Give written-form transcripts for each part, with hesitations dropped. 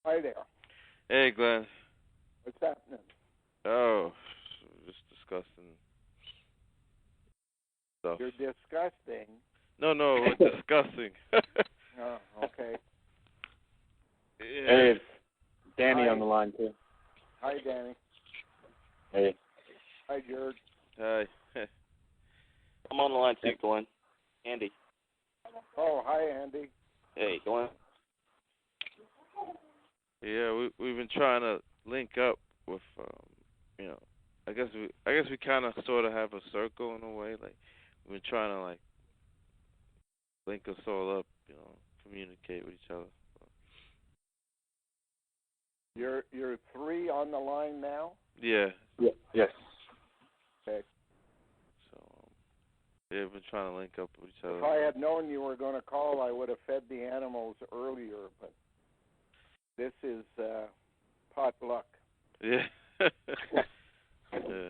Hi there. Hey, Glenn. What's happening? Oh, just discussing stuff. You're disgusting. No, we're discussing. Oh, okay. Yeah. Hey, it's Danny Hi. on the line, too. Hi, Danny. Hey. Hi, Jared. Hi. I'm on the line too, Glenn. Andy. Oh, hi, Andy. Hey, Glenn. Yeah, we've been trying to link up with, I guess we kind of sort of have a circle in a way. Like we've been trying to like link us all up, communicate with each other. You're three on the line now? Yeah. Yes. Okay. So yeah, we've been trying to link up with each other. If I had known you were going to call, I would have fed the animals earlier, but this is potluck. Yeah. Yeah.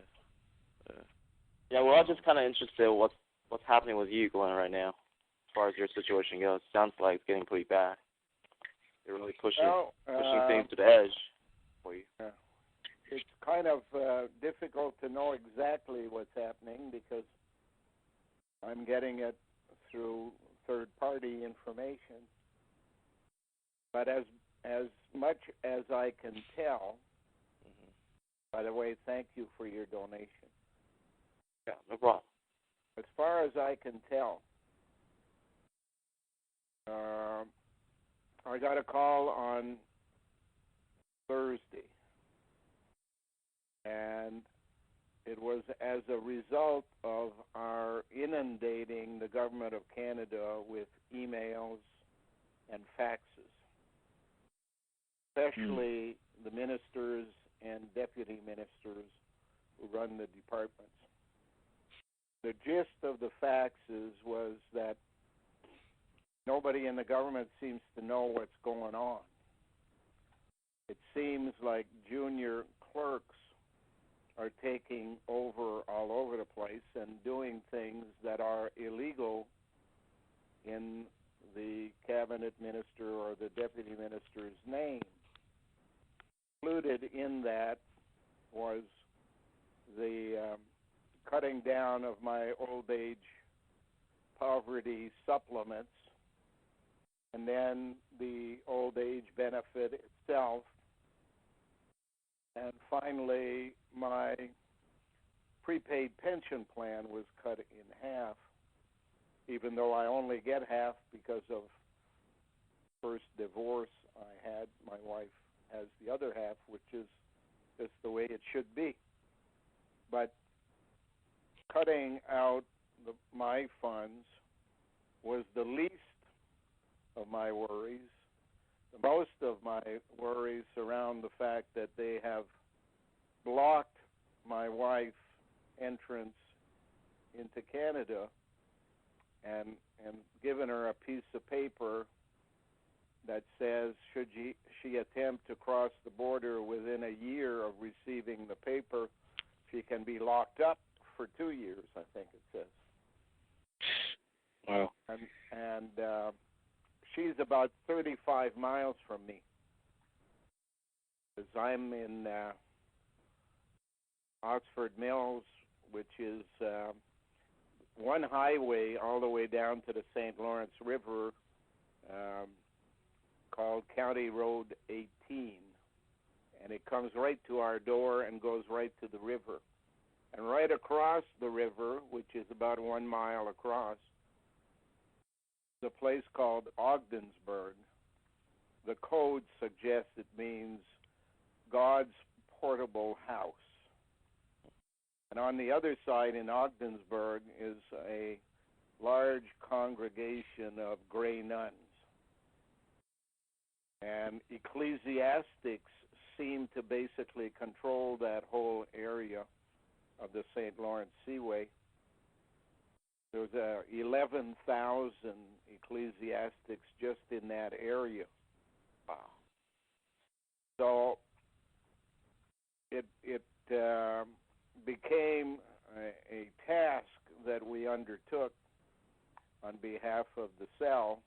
Yeah, we're all just kind of interested in what's happening with you, Glenn, right now, as far as your situation goes. Sounds like it's getting pretty bad. You're really pushing things to the edge for you. It's kind of difficult to know exactly what's happening because I'm getting it through third-party information. But as much as I can tell, by the way, thank you for your donation. Yeah, no problem. As far as I can tell, I got a call on Thursday, and it was as a result of our inundating the government of Canada with emails and faxes, especially the ministers and deputy ministers who run the departments. The gist of the faxes was that nobody in the government seems to know what's going on. It seems like junior clerks are taking over all over the place and doing things that are illegal in the cabinet minister or the deputy minister's name. Included in that was the cutting down of my old age poverty supplements, and then the old age benefit itself, and finally my prepaid pension plan was cut in half, even though I only get half because of first divorce I had. My wife has the other half, which is just the way it should be. But cutting out my funds was the least of my worries. The most of my worries surround the fact that they have blocked my wife's entrance into Canada and given her a piece of paper that says should she attempt to cross the border within a year of receiving the paper, she can be locked up for 2 years, I think it says. Wow. And she's about 35 miles from me, because I'm in Oxford Mills, which is one highway all the way down to the St. Lawrence River, called County Road 18, and it comes right to our door and goes right to the river. And right across the river, which is about 1 mile across, is a place called Ogdensburg. The code suggests it means God's portable house. And on the other side in Ogdensburg is a large congregation of Grey Nuns. And ecclesiastics seem to basically control that whole area of the St. Lawrence Seaway. There's 11,000 ecclesiastics just in that area. Wow. So it became a task that we undertook on behalf of the cell,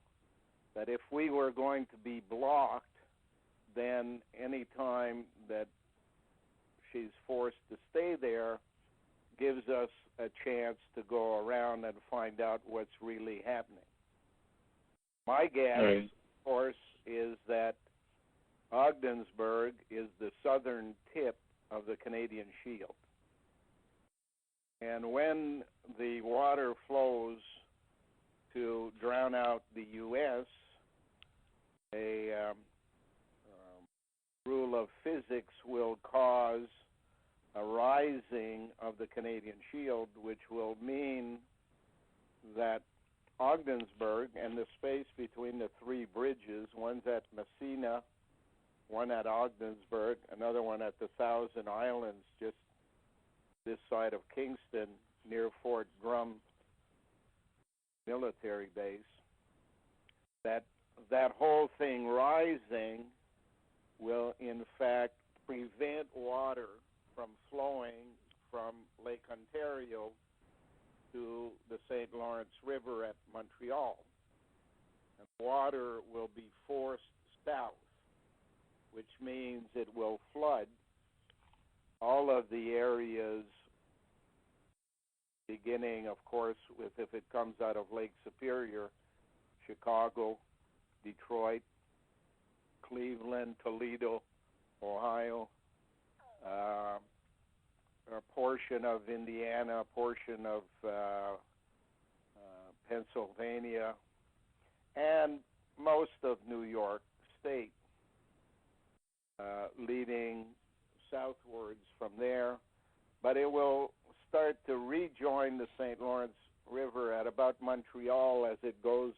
that if we were going to be blocked, then then any time that she's forced to stay there gives us a chance to go around and find out what's really happening. My guess, Right. of course, is that Ogdensburg is the southern tip of the Canadian Shield. And when the water flows to drown out the U.S., a rule of physics will cause a rising of the Canadian Shield, which will mean that Ogdensburg and the space between the three bridges, one's at Messina, one at Ogdensburg, another one at the Thousand Islands, just this side of Kingston, near Fort Drum military base, that whole thing rising will in fact prevent water from flowing from Lake Ontario to the St. Lawrence River at Montreal. And water will be forced south, which means it will flood all of the areas, beginning, of course, with, if it comes out of Lake Superior, Chicago, Detroit, Cleveland, Toledo, Ohio, a portion of Indiana, a portion of Pennsylvania, and most of New York State, leading southwards from there. But it will start to rejoin the St. Lawrence River at about Montreal as it goes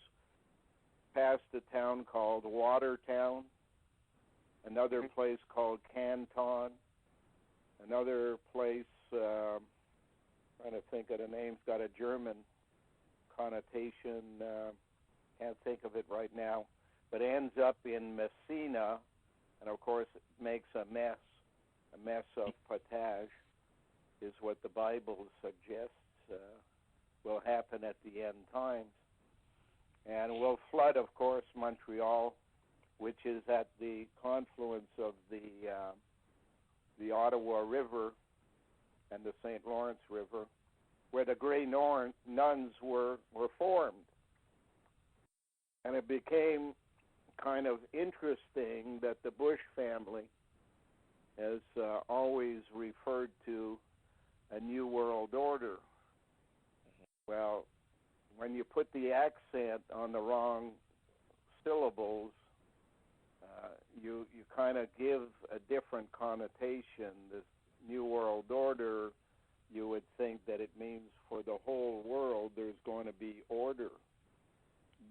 past a town called Watertown, another place called Canton, another place, trying to think of the name's got a German connotation, can't think of it right now, but ends up in Messina, and of course it makes a mess of potage, is what the Bible suggests will happen at the end times. And will flood, of course, Montreal, which is at the confluence of the Ottawa River and the St. Lawrence River, where the Grey Nuns were formed. And it became kind of interesting that the Bush family has always referred to a New World Order. Well, when you put the accent on the wrong syllables, you kind of give a different connotation. This New World Order, you would think that it means for the whole world there's going to be order.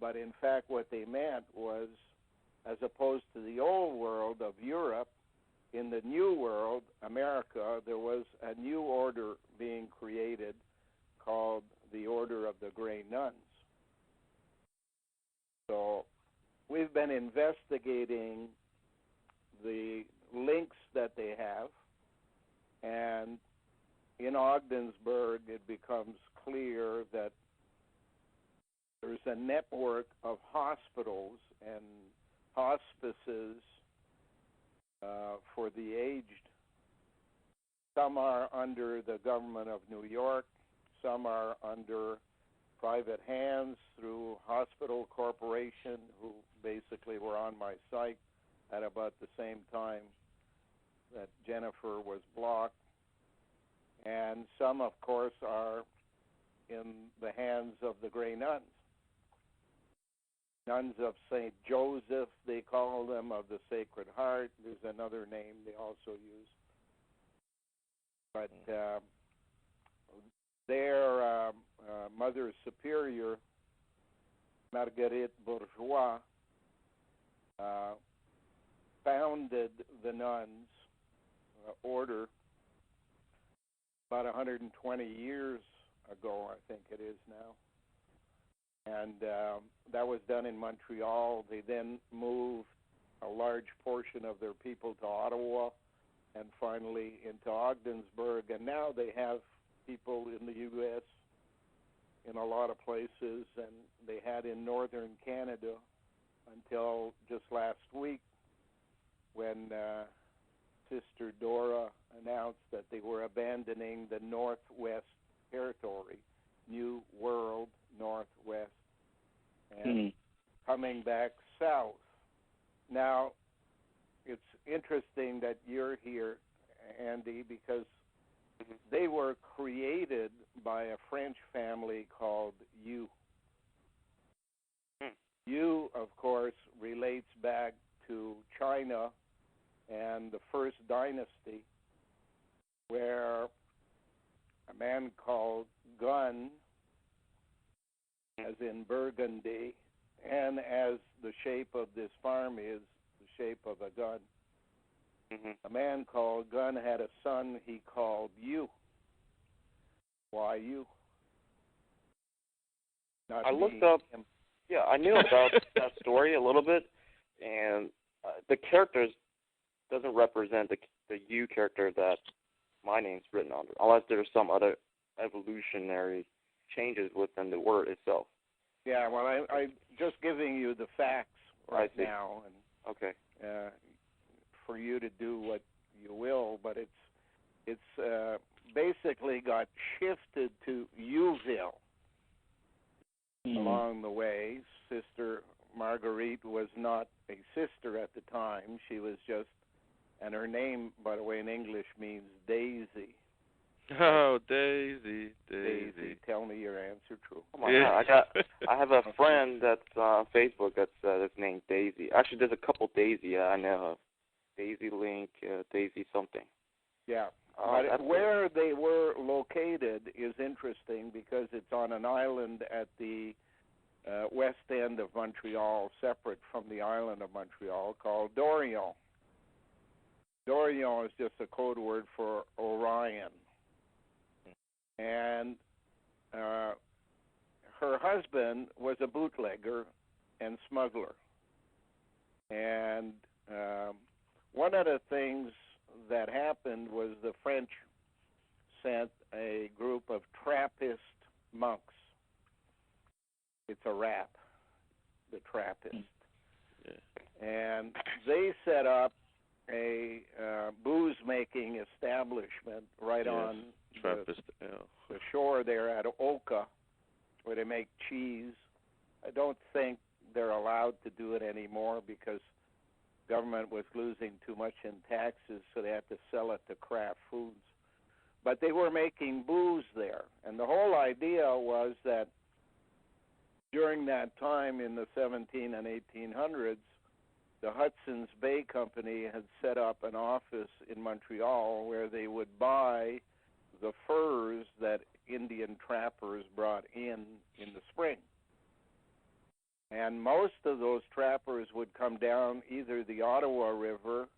But in fact what they meant was, as opposed to the old world of Europe, in the new world, America, there was a new order being created called the Order of the Grey Nuns. So we've been investigating the links that they have, and in Ogdensburg it becomes clear that there's a network of hospitals and hospices for the aged. Some are under the government of New York, some are under private hands through Hospital Corporation, who basically were on my site at about the same time that Jennifer was blocked. And some, of course, are in the hands of the Grey Nuns. Nuns of St. Joseph, they call them, of the Sacred Heart. There's another name they also use. But their Mother Superior, Marguerite Bourgeois, founded the Nuns order about 120 years ago, I think it is now. And that was done in Montreal. They then moved a large portion of their people to Ottawa and finally into Ogdensburg. And now they have people in the U.S. in a lot of places, and they had in northern Canada until just last week when when Sister Dora announced that they were abandoning the Northwest Territory, New World Northwest, and coming back south. Now, it's interesting that you're here, Andy, because they were created by a French family called U. U, of course, relates back to China and the first dynasty, where a man called Gun, as in Burgundy, and as the shape of this farm is the shape of a gun. A man called Gun had a son he called U. Why U? Not I me, looked up. him. Yeah, I knew about that story a little bit, and the characters doesn't represent the U character that my name's written under, unless there's some other evolutionary changes within the word itself. Yeah, well, I'm just giving you the facts right now, and okay, for you to do what you will, but it's basically got shifted to Uville along the way. Sister Marguerite was not a sister at the time. She was just, and her name, by the way, in English means Daisy. Oh, Daisy. Tell me your answer true. Oh my God, I have a friend that's on Facebook that's named Daisy. Actually, there's a couple Daisy I know of. Daisy Link, Daisy something. Yeah. But where they were located is interesting because it's on an island at the west end of Montreal, separate from the island of Montreal, called Dorion. Dorion is just a code word for Orion. And her husband was a bootlegger and smuggler. And one of the things that happened was the French sent a group of Trappist monks. It's a rap, the Trappist. Yeah. And they set up a booze-making establishment right on the shore there at Oka, where they make cheese. I don't think they're allowed to do it anymore because government was losing too much in taxes, so they had to sell it to Kraft Foods. But they were making booze there, and the whole idea was that during that time in the 17 and 1800s, the Hudson's Bay Company had set up an office in Montreal where they would buy the furs that Indian trappers brought in the spring. And most of those trappers would come down either the Ottawa River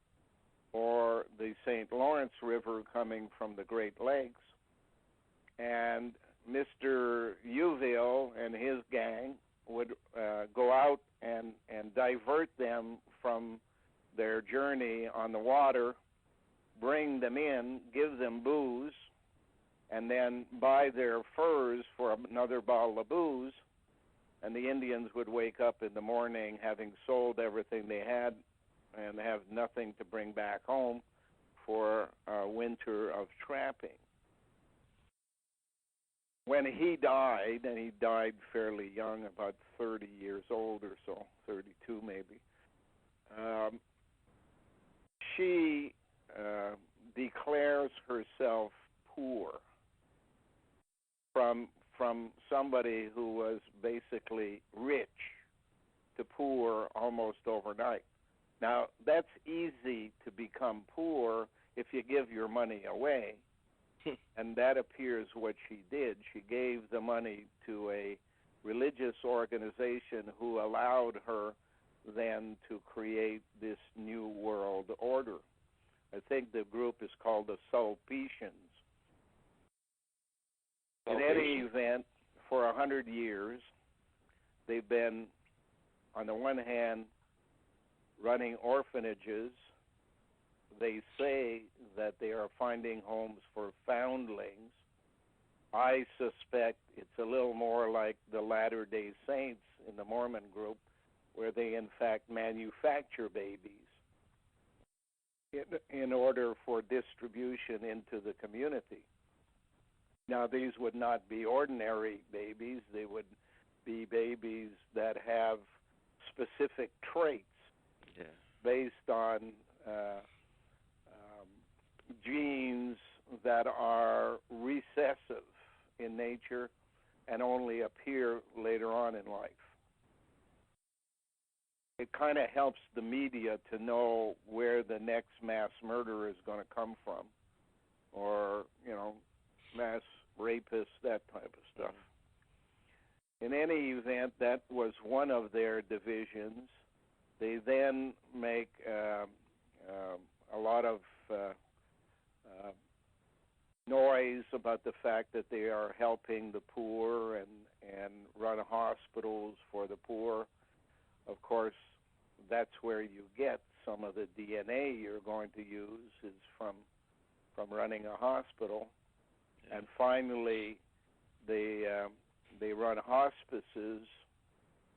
or the St. Lawrence River coming from the Great Lakes. And Mr. Uville and his gang would go out and divert them from their journey on the water, bring them in, give them booze, and then buy their furs for another bottle of booze. And the Indians would wake up in the morning having sold everything they had and have nothing to bring back home for a winter of trapping. When he died, and he died fairly young, about 30 years old or so, 32 maybe, she declares herself poor from somebody who was basically rich to poor almost overnight. Now, that's easy to become poor if you give your money away, and that appears what she did. She gave the money to a religious organization who allowed her then to create this new world order. I think the group is called the Sulpicians. In any event, for 100 years, they've been, on the one hand, running orphanages. They say that they are finding homes for foundlings. I suspect it's a little more like the Latter-day Saints in the Mormon group, where they, in fact, manufacture babies. in order for distribution into the community. Now, these would not be ordinary babies. They would be babies that have specific traits based on genes that are recessive in nature and only appear later on in life. It kind of helps the media to know where the next mass murderer is going to come from, or, mass rapists, that type of stuff. In any event, that was one of their divisions. They then make a lot of noise about the fact that they are helping the poor and run hospitals for the poor. Of course, that's where you get some of the DNA you're going to use is from running a hospital. And finally, they run hospices,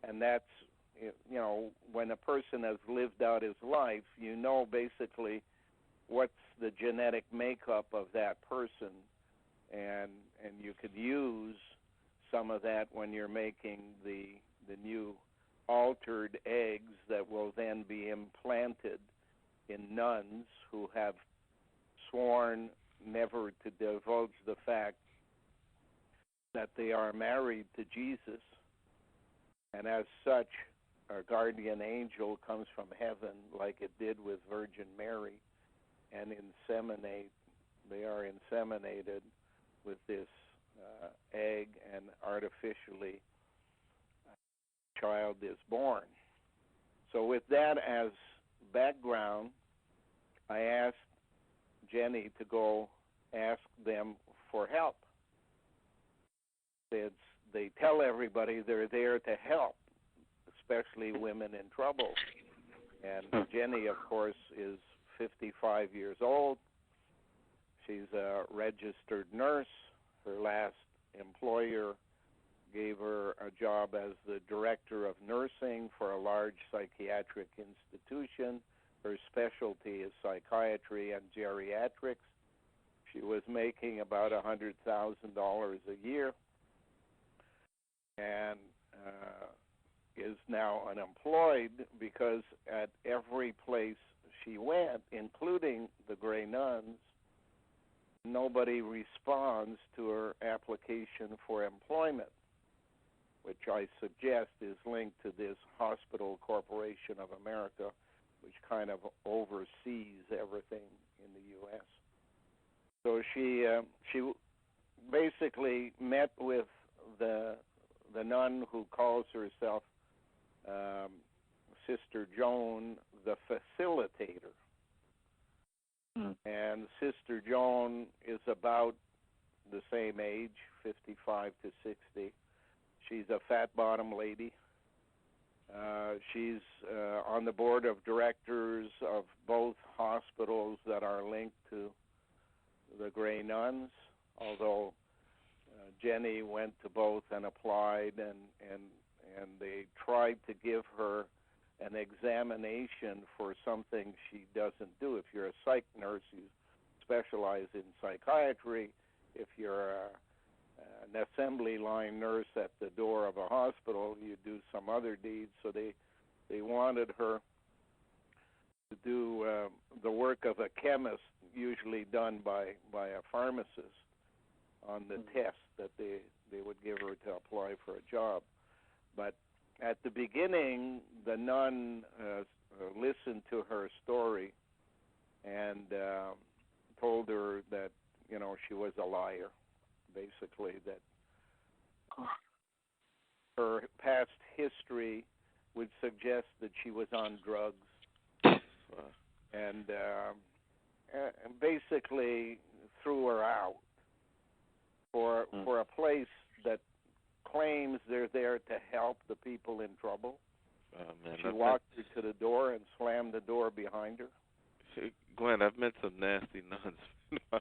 and that's, when a person has lived out his life, basically what's the genetic makeup of that person, and you could use some of that when you're making the new altered eggs that will then be implanted in nuns who have sworn never to divulge the fact that they are married to Jesus, and as such, a guardian angel comes from heaven like it did with Virgin Mary, and they are inseminated with this egg, and artificially a child is born. So with that as background, I asked Jenny to go ask them for help. They tell everybody they're there to help, especially women in trouble. And Jenny, of course, is 55 years old. She's a registered nurse. Her last employer gave her a job as the director of nursing for a large psychiatric institution. Her specialty is psychiatry and geriatrics. She was making about $100,000 a year and is now unemployed because at every place she went, including the Grey Nuns, nobody responds to her application for employment, which I suggest is linked to this Hospital Corporation of America, which kind of oversees everything in the U.S. So she basically met with the nun who calls herself Sister Joan, the facilitator. And Sister Joan is about the same age, 55 to 60. She's a fat-bottom lady. She's on the board of directors of both hospitals that are linked to the Grey Nuns, although Jenny went to both and applied, and they tried to give her an examination for something she doesn't do. If you're a psych nurse, you specialize in psychiatry. If you're an assembly line nurse at the door of a hospital, you do some other deeds. So they wanted her to do the work of a chemist, usually done by a pharmacist, on the test that they would give her to apply for a job. But at the beginning, the nun listened to her story and told her that, she was a liar, basically, that her past history would suggest that she was on drugs, and basically threw her out for a place that claims they're there to help the people in trouble. She walked her to the door and slammed the door behind her. Glenn, I've met some nasty nuns.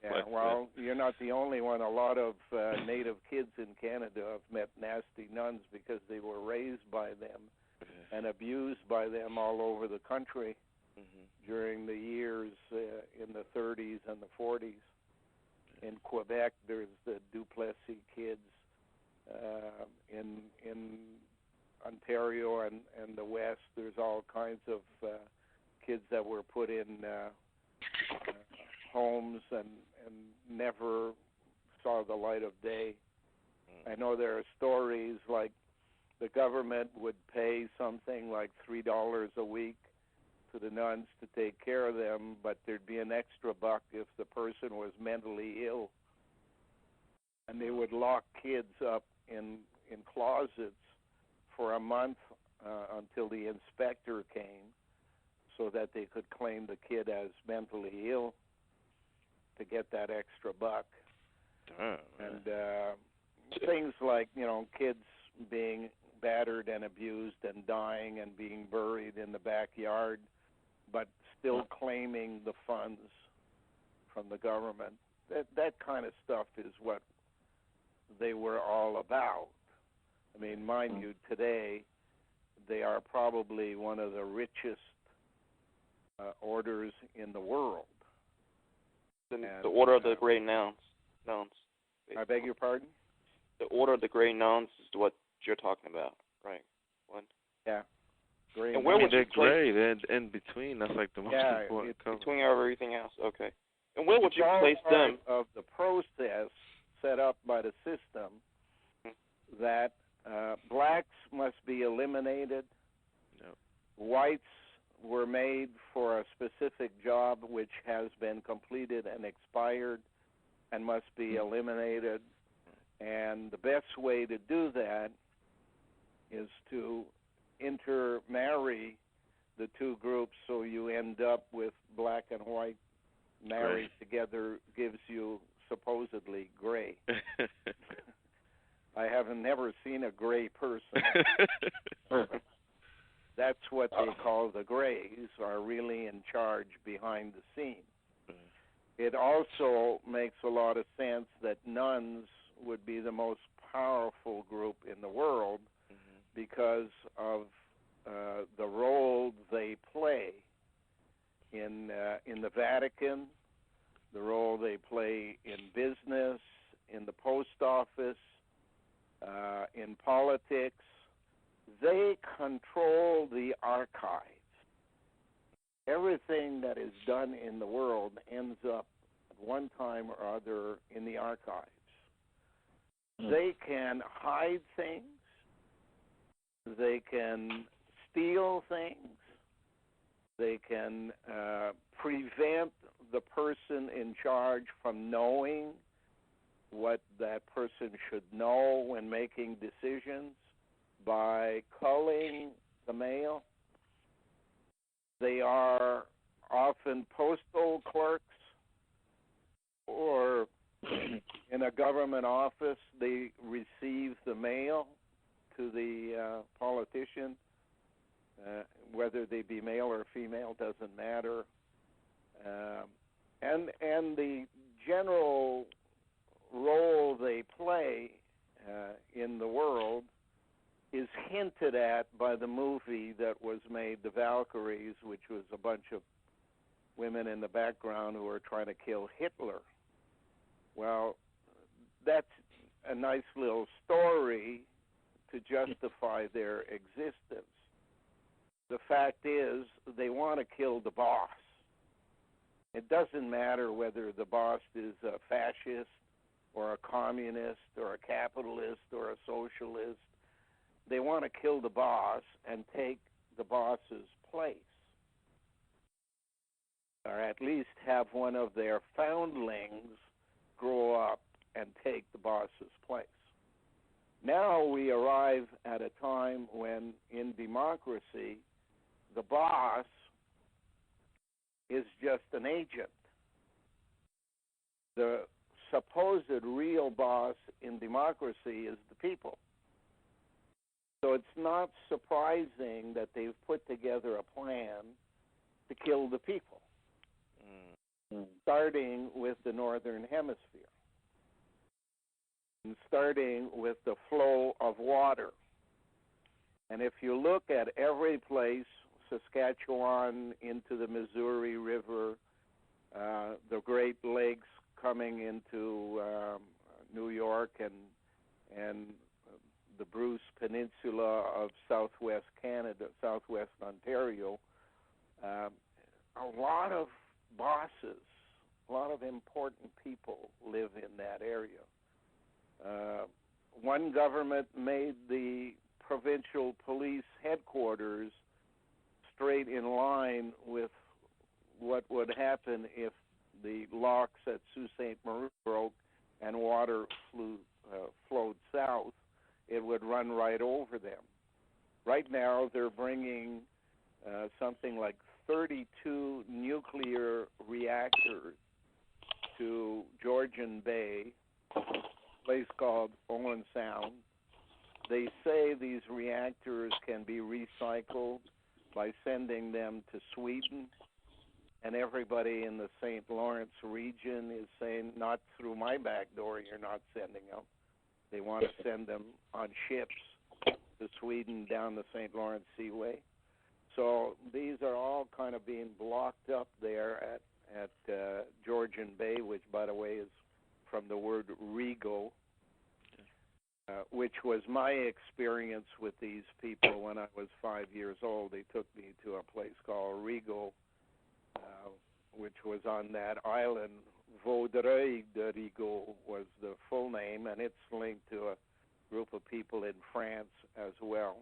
Yeah, well, you're not the only one. A lot of Native kids in Canada have met nasty nuns because they were raised by them and abused by them all over the country during the years 30s and the 40s. In Quebec, there's the Duplessis kids. In Ontario and the West, there's all kinds of kids that were put in homes and never saw the light of day. I know there are stories like the government would pay something like $3 a week to the nuns to take care of them, but there'd be an extra buck if the person was mentally ill. And they would lock kids up in closets for a month until the inspector came so that they could claim the kid as mentally ill to get that extra buck. And things like, kids being battered and abused and dying and being buried in the backyard, but still claiming the funds from the government. That kind of stuff is what they were all about. I mean, mind you, today they are probably one of the richest orders in the world. The Order of the Great Nuns. I beg your pardon? The Order of the Great Nuns is what you're talking about, right? What? Yeah. Great. And where would you place? They're in between. That's like the most important cover. Between everything else. Okay. And where would you place them? Of the process set up by the system that blacks must be eliminated. Yep. Whites were made for a specific job which has been completed and expired and must be eliminated. And the best way to do that is to intermarry the two groups so you end up with black and white married together gives you supposedly gray. I have never seen a gray person. That's what they call the grays, are really in charge behind the scenes. It also makes a lot of sense that nuns would be the most powerful group in the world because of the role they play in the Vatican, the role they play in business, in the post office, in politics. They control the archives. Everything that is done in the world ends up at one time or other in the archives. They can hide things. They can steal things. They can prevent the person in charge from knowing what that person should know when making decisions by culling the mail. They are often postal clerks, or in a government office, they receive the mail to the politician. Whether they be male or female doesn't matter. And the general role they play in the world is hinted at by the movie that was made, The Valkyries, which was a bunch of women in the background who were trying to kill Hitler. Well, that's a nice little story to justify their existence. The fact is, they want to kill the boss. It doesn't matter whether the boss is a fascist or a communist or a capitalist or a socialist. They want to kill the boss and take the boss's place, or at least have one of their foundlings grow up and take the boss's place. Now we arrive at a time when, in democracy, the boss is just an agent. The supposed real boss in democracy is the people. So it's not surprising that they've put together a plan to kill the people, starting with the Northern Hemisphere, and starting with the flow of water. And if you look at every place, Saskatchewan into the Missouri River, the great coming into New York and the Bruce Peninsula of southwest Canada, southwest Ontario, a lot of bosses, a lot of important people live in that area. One government made the provincial police headquarters straight in line with what would happen if the locks at Sault Ste. Marie broke and water flowed south. It would run right over them. Right now, they're bringing something like 32 nuclear reactors to Georgian Bay, a place called Owen Sound. They say these reactors can be recycled by sending them to Sweden, and everybody in the St. Lawrence region is saying, not through my back door, you're not sending them. They want to send them on ships to Sweden down the St. Lawrence Seaway. So these are all kind of being blocked up there at Georgian Bay, which, by the way, is from the word Rigo, which was my experience with these people when I was 5 years old. They took me to a place called Rigo, which was on that island. Vaudreuil de Rigaud was the full name, and it's linked to a group of people in France as well.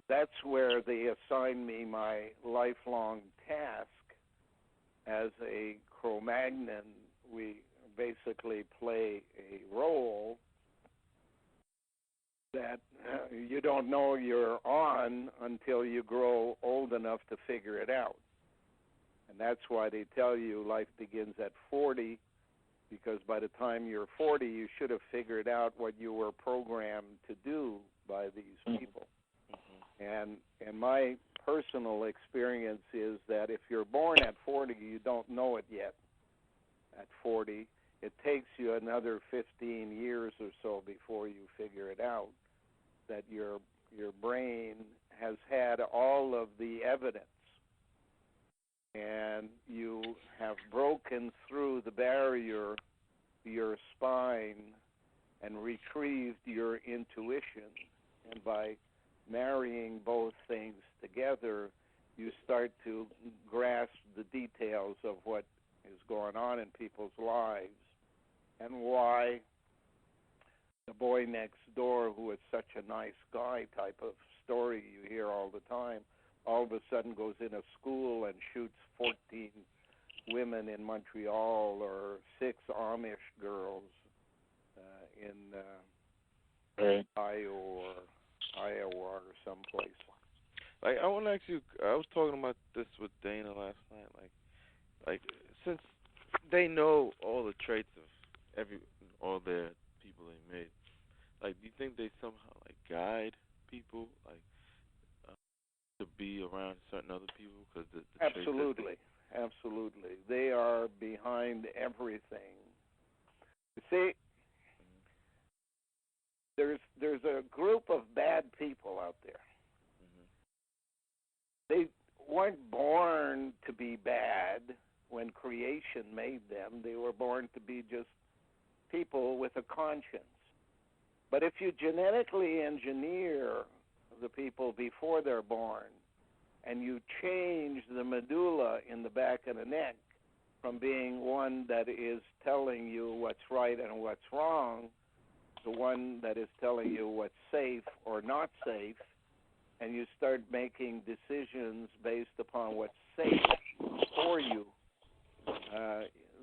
That's where they assigned me my lifelong task as a Cro-Magnon. We basically play a role that you don't know you're on until you grow old enough to figure it out. And that's why they tell you life begins at 40, because by the time you're 40, you should have figured out what you were programmed to do by these people. And my personal experience is that if you're born at 40, you don't know it yet. At 40, it takes you another 15 years or so before you figure it out, that your brain has had all of the evidence, and you have broken through the barrier to your spine and retrieved your intuition. And by marrying both things together, you start to grasp the details of what is going on in people's lives and why the boy next door, who is such a nice guy type of story you hear all the time, all of a sudden goes in a school and shoots 14 women in Montreal or 6 Amish girls in Iowa or someplace. Like, I want to ask you, I was talking about this with Dana last night, like since they know all the traits of all their people they made, like, do you think they somehow, like, guide people, like, to be around certain other people? Cause the Absolutely. They are behind everything. You see, there's a group of bad people out there. They weren't born to be bad when creation made them. They were born to be just people with a conscience. But if you genetically engineer the people before they're born, and you change the medulla in the back of the neck from being one that is telling you what's right and what's wrong to one that is telling you what's safe or not safe, and you start making decisions based upon what's safe for you,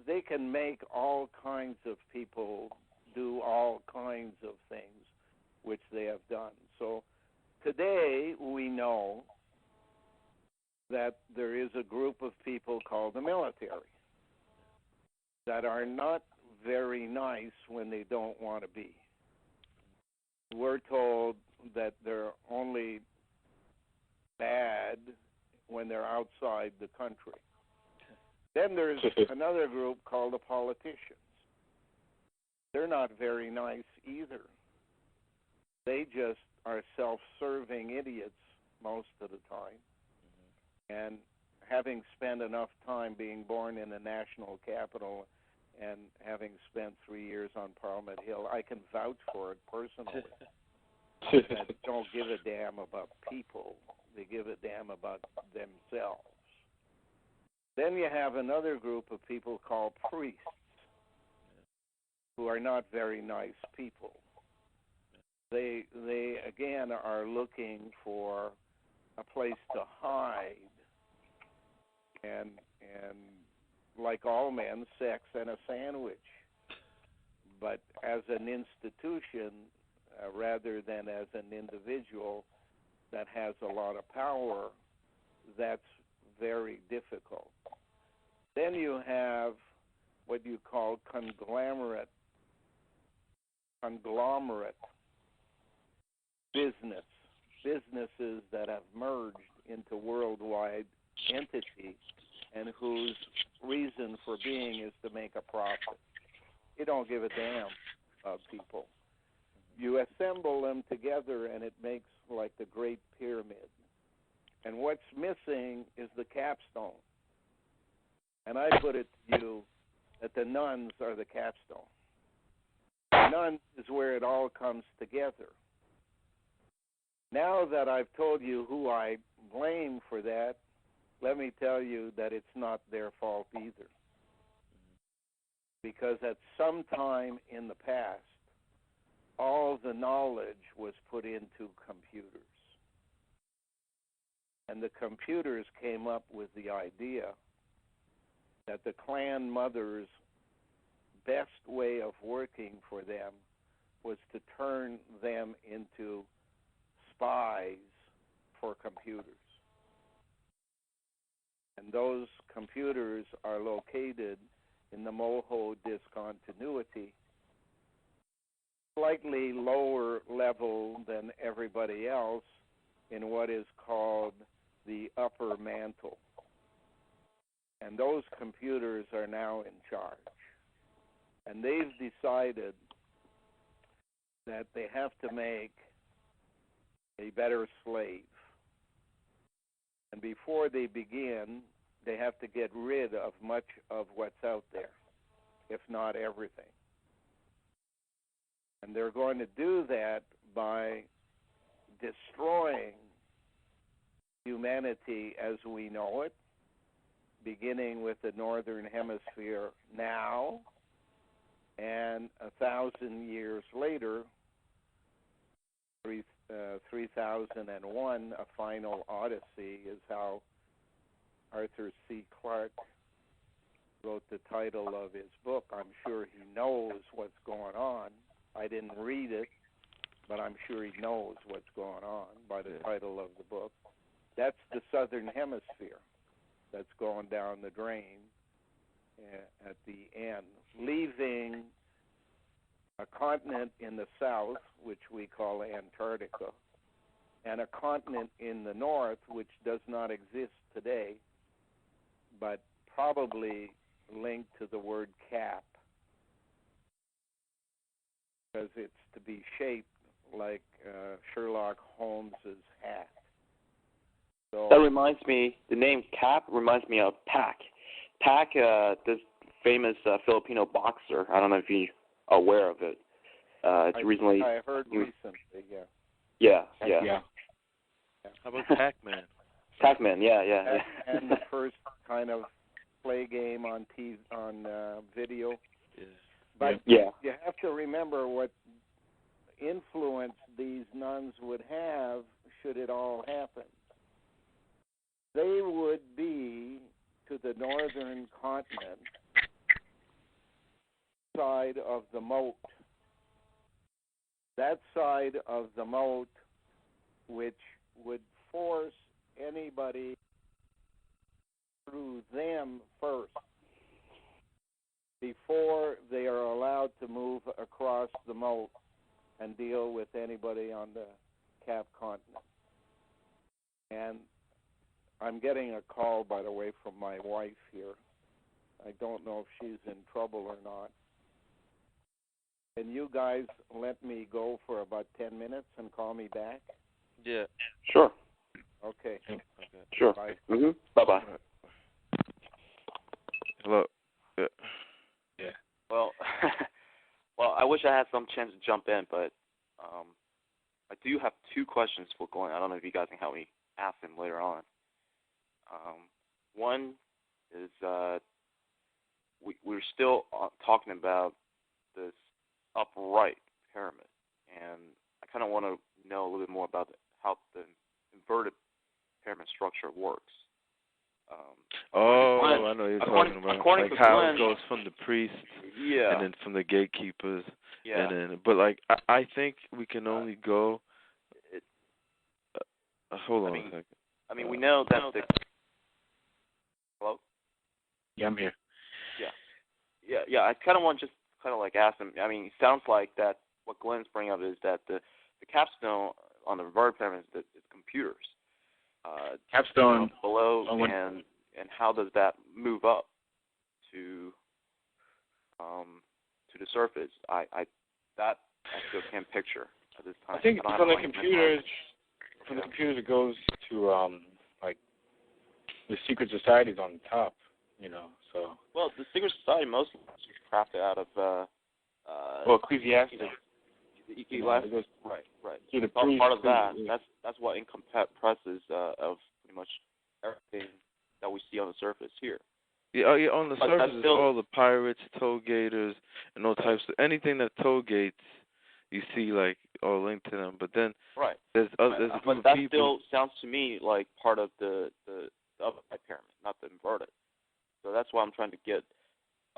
they can make all kinds of people do all kinds of things, which they have done. So today we know that there is a group of people called the military that are not very nice when they don't want to be. We're told that they're only bad when they're outside the country. Then there's another group called the politicians. They're not very nice either. They just are self-serving idiots most of the time and having spent enough time being born in the national capital and having spent 3 years on Parliament Hill, I can vouch for it personally. That don't give a damn about people. They give a damn about themselves. Then you have another group of people called priests, who are not very nice people. They again are looking for a place to hide, and like all men, sex and a sandwich. But as an institution, rather than as an individual that has a lot of power, that's very difficult. Then you have what you call conglomerate businesses that have merged into worldwide entities and whose reason for being is to make a profit. You don't give a damn about people. You assemble them together and it makes like the Great Pyramid. And what's missing is the CapStone. And I put it to you that the nuns are the CapStone. The nuns is where it all comes together. Now that I've told you who I blame for that, let me tell you that it's not their fault either. Because at some time in the past, all the knowledge was put into computers. And the computers came up with the idea that the clan mother's best way of working for them was to turn them into spies for computers. And those computers are located in the Moho discontinuity, slightly lower level than everybody else in what is called the upper mantle. And those computers are now in charge. And they've decided that they have to make a better slave. And before they begin, they have to get rid of much of what's out there, if not everything. And they're going to do that by destroying humanity as we know it, beginning with the Northern Hemisphere now, and 1,000 years later, 3001, A Final Odyssey, is how Arthur C. Clarke wrote the title of his book. I'm sure he knows what's going on. I didn't read it, but I'm sure he knows what's going on by the title of the book. That's the Southern Hemisphere that's going down the drain at the end, leaving a continent in the south, which we call Antarctica, and a continent in the north, which does not exist today, but probably linked to the word cap, because it's to be shaped like Sherlock Holmes's hat. So that reminds me, the name Cap reminds me of Pac. Pac, this famous Filipino boxer. I don't know if you're aware of it. It's recently. I heard recently, yeah. Yeah. How about Pac-Man? Pac-Man, yeah. And the first kind of play game on TV, on video. Yes. But you have to remember what influence these nuns would have should it all happen. They would be to the northern continent side of the moat. That side of the moat which would force anybody through them first before they are allowed to move across the moat and deal with anybody on the Cap continent. And I'm getting a call, by the way, from my wife here. I don't know if she's in trouble or not. Can you guys let me go for about 10 minutes and call me back? Yeah. Sure. Okay. Sure. Bye. Bye-bye. I had some chance to jump in, but I do have two questions for Glenn. I don't know if you guys can help me ask him later on. One is we're still talking about this upright pyramid, and I kind of want to know a little bit more about how the inverted pyramid structure works. I know you're talking about like how Glenn, it goes from the priest, and then from the gatekeepers, and then. But like I think we can only go. Hold on a second. I mean, we know that the. Hello. Yeah, I'm here. Yeah. I kind of want to just kind of like ask him. I mean, it sounds like that what Glenn's bringing up is that the CapStone on the inverted pyramid is computers. CapStone below, and how does that move up to the surface? That I still can't picture at this time. I think from the computers, it goes to like the secret societies on top, So. Well, the secret society mostly is crafted out of. Ecclesiastes. Ecclesiastes. Right. So the part of that. That's what encompasses of pretty much everything that we see on the surface here. Yeah, on the surface is all the pirates, toll gators, and all types of anything that toll gates. You see, like, all linked to them, but then there's a group of people. But that still sounds to me like part of the upright pyramid, not the inverted. So that's why I'm trying to get.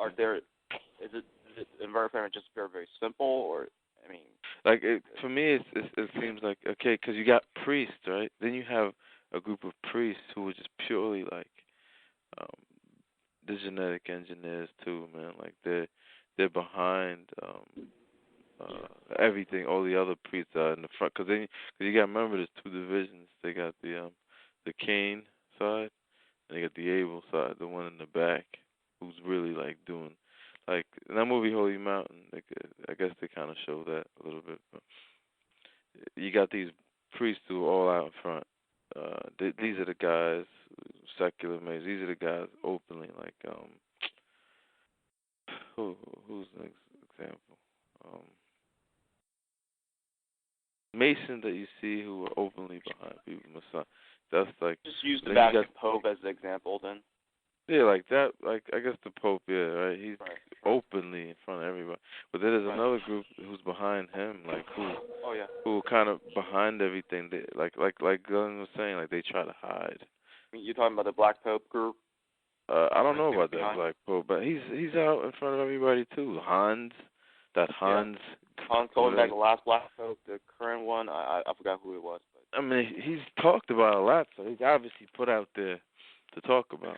Is it inverted pyramid just very, very simple, or I mean? Like for me, it seems like okay, because you got priests, right? Then you have a group of priests who are just purely like the genetic engineers too, man. Like they're behind everything. All the other priests are in the front, because you got to remember there's two divisions. They got the Cain side, and they got the Abel side, the one in the back, who's really like doing. Like in that movie Holy Mountain, I guess they kind of show that a little bit. But you got these priests who are all out in front. These are the guys, secular mates. These are the guys openly like who's the example? Masons that you see who are openly behind people, Messiah. That's like just use the Vatican Pope as an example, then. Yeah, like that. Like I guess the Pope, right? He's openly in front of everybody. But then there's another group who's behind him, like who kind of behind everything. They, like Glenn was saying, like they try to hide. I mean, you're talking about the Black Pope group? I don't know about that Black Pope, but he's out in front of everybody too. Hans. Hans Koldenbeck, the last Black Pope, the current one, I forgot who it was. But. I mean, he's talked about a lot, so he's obviously put out there to talk about.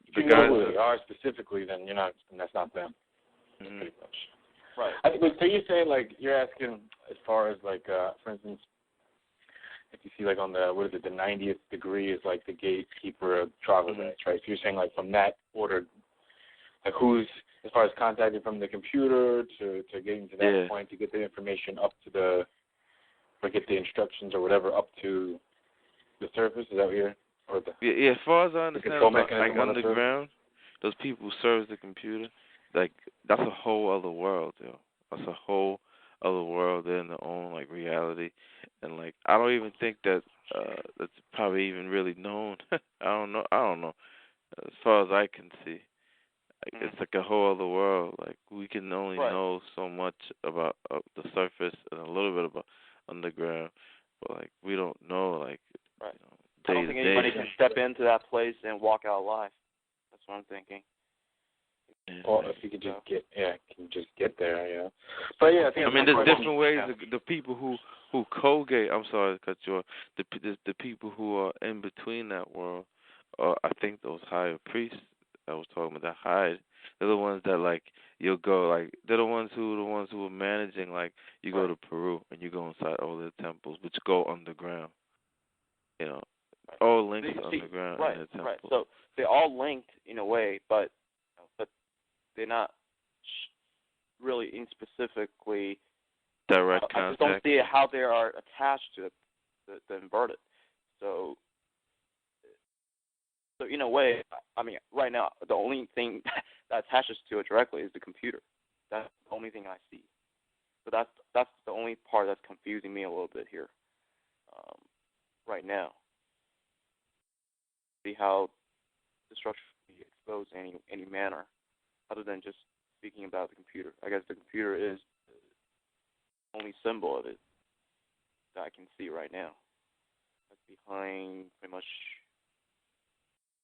If you know who they are specifically, then that's not them. Mm-hmm. Pretty much. Right. So you're saying, like, you're asking as far as, like, for instance, if you see, like, on the 90th degree is, like, the gatekeeper of troglodytes, right? So you're saying, like, from that order, like, who's, as far as contacting from the computer to getting to that point to get the information up to or get the instructions or whatever up to the surface? Is that what you're... as far as I understand, like underground, those people who serve the computer, like that's a whole other world, yo. That's a whole other world. They're in their own like reality, and like I don't even think that's probably even really known. I don't know. As far as I can see, like, it's like a whole other world. Like we can only know so much about the surface and a little bit about underground, but like we don't know like. Right. You know, I don't think anybody can step into that place and walk out alive. That's what I'm thinking. Or if you could just get there, But yeah, I mean, there's different ways. The people who co-gate. I'm sorry to cut you off. The people who are in between that world, I think those higher priests I was talking about that hide. They're the ones that like you'll go like they're the ones who are managing like you go to Peru and you go inside all their temples, which go underground. You know. All linked underground in the temple. Right. So they're all linked in a way, but they're not really in specifically direct contact. I just don't see how they are attached to the inverted. So in a way, I mean, right now the only thing that attaches to it directly is the computer. That's the only thing I see. So that's the only part that's confusing me a little bit here, right now. See how the structure can be exposed in any manner, other than just speaking about the computer. I guess the computer is the only symbol of it that I can see right now. That's behind pretty much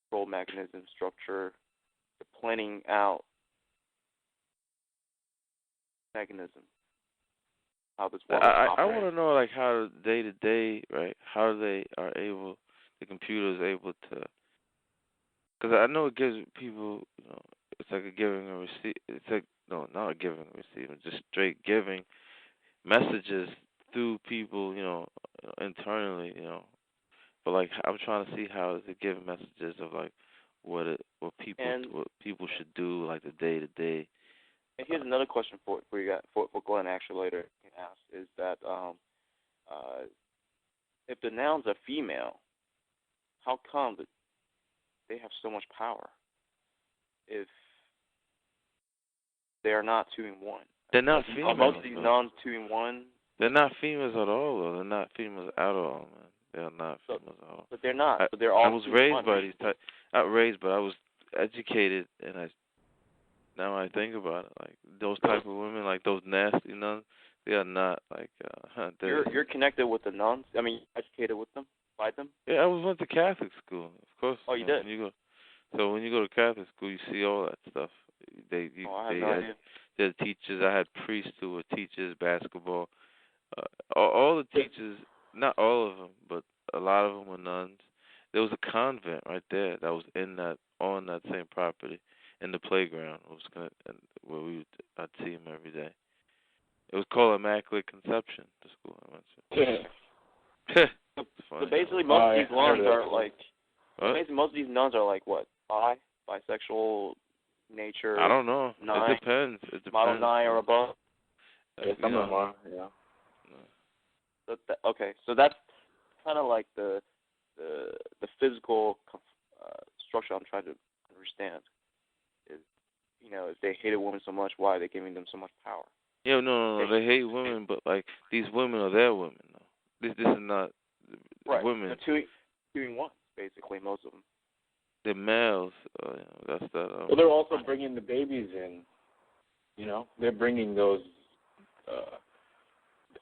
control mechanism, structure, the planning out mechanism. How this works. I want to know, like, how day to day, right? How they are able, the computer is able to, because I know it gives people, it's like a giving and receive. It's like, no, not a giving and receiving, just straight giving messages through people, internally, But like, I'm trying to see how is it giving messages of like what people should do, like the day to day. And here's another question for Glenn actually later can ask is that if the nouns are female, how come that they have so much power if they are not 2 in 1? They're not females. Most of these nouns 2 in 1. They're not females at all, though. They're not females at all, man. They're not females at all. But they're not. But they're all. I was raised by these type. Not raised, but I was educated, and now I think about it, like those type of women, like those nasty nuns, they are not like. You're connected with the nuns. I mean, educated with them, by them. Yeah, I went to Catholic school, of course. Oh, you did. So when you go to Catholic school, you see all that stuff. I have no idea. They're teachers. I had priests who were teachers, basketball. All the teachers, not all of them, but a lot of them were nuns. There was a convent right there that was on that same property. In the playground, where I'd see him every day. It was called Immaculate Conception, the school I went to. So basically, most of these nuns are like. Basically, most of these nuns are like what? Bisexual nature. I don't know. 9, It depends. Model 9 or above. Some of them are. Yeah. Okay, so that's kind of like the physical structure I'm trying to understand. If they hate a woman so much, why are they giving them so much power? Yeah, no. They hate women, but like these women are their women. Though. This is not right. women. They're 2 in 1, basically, most of them. They're males. That's that. Well, they're also bringing the babies in. They're bringing those.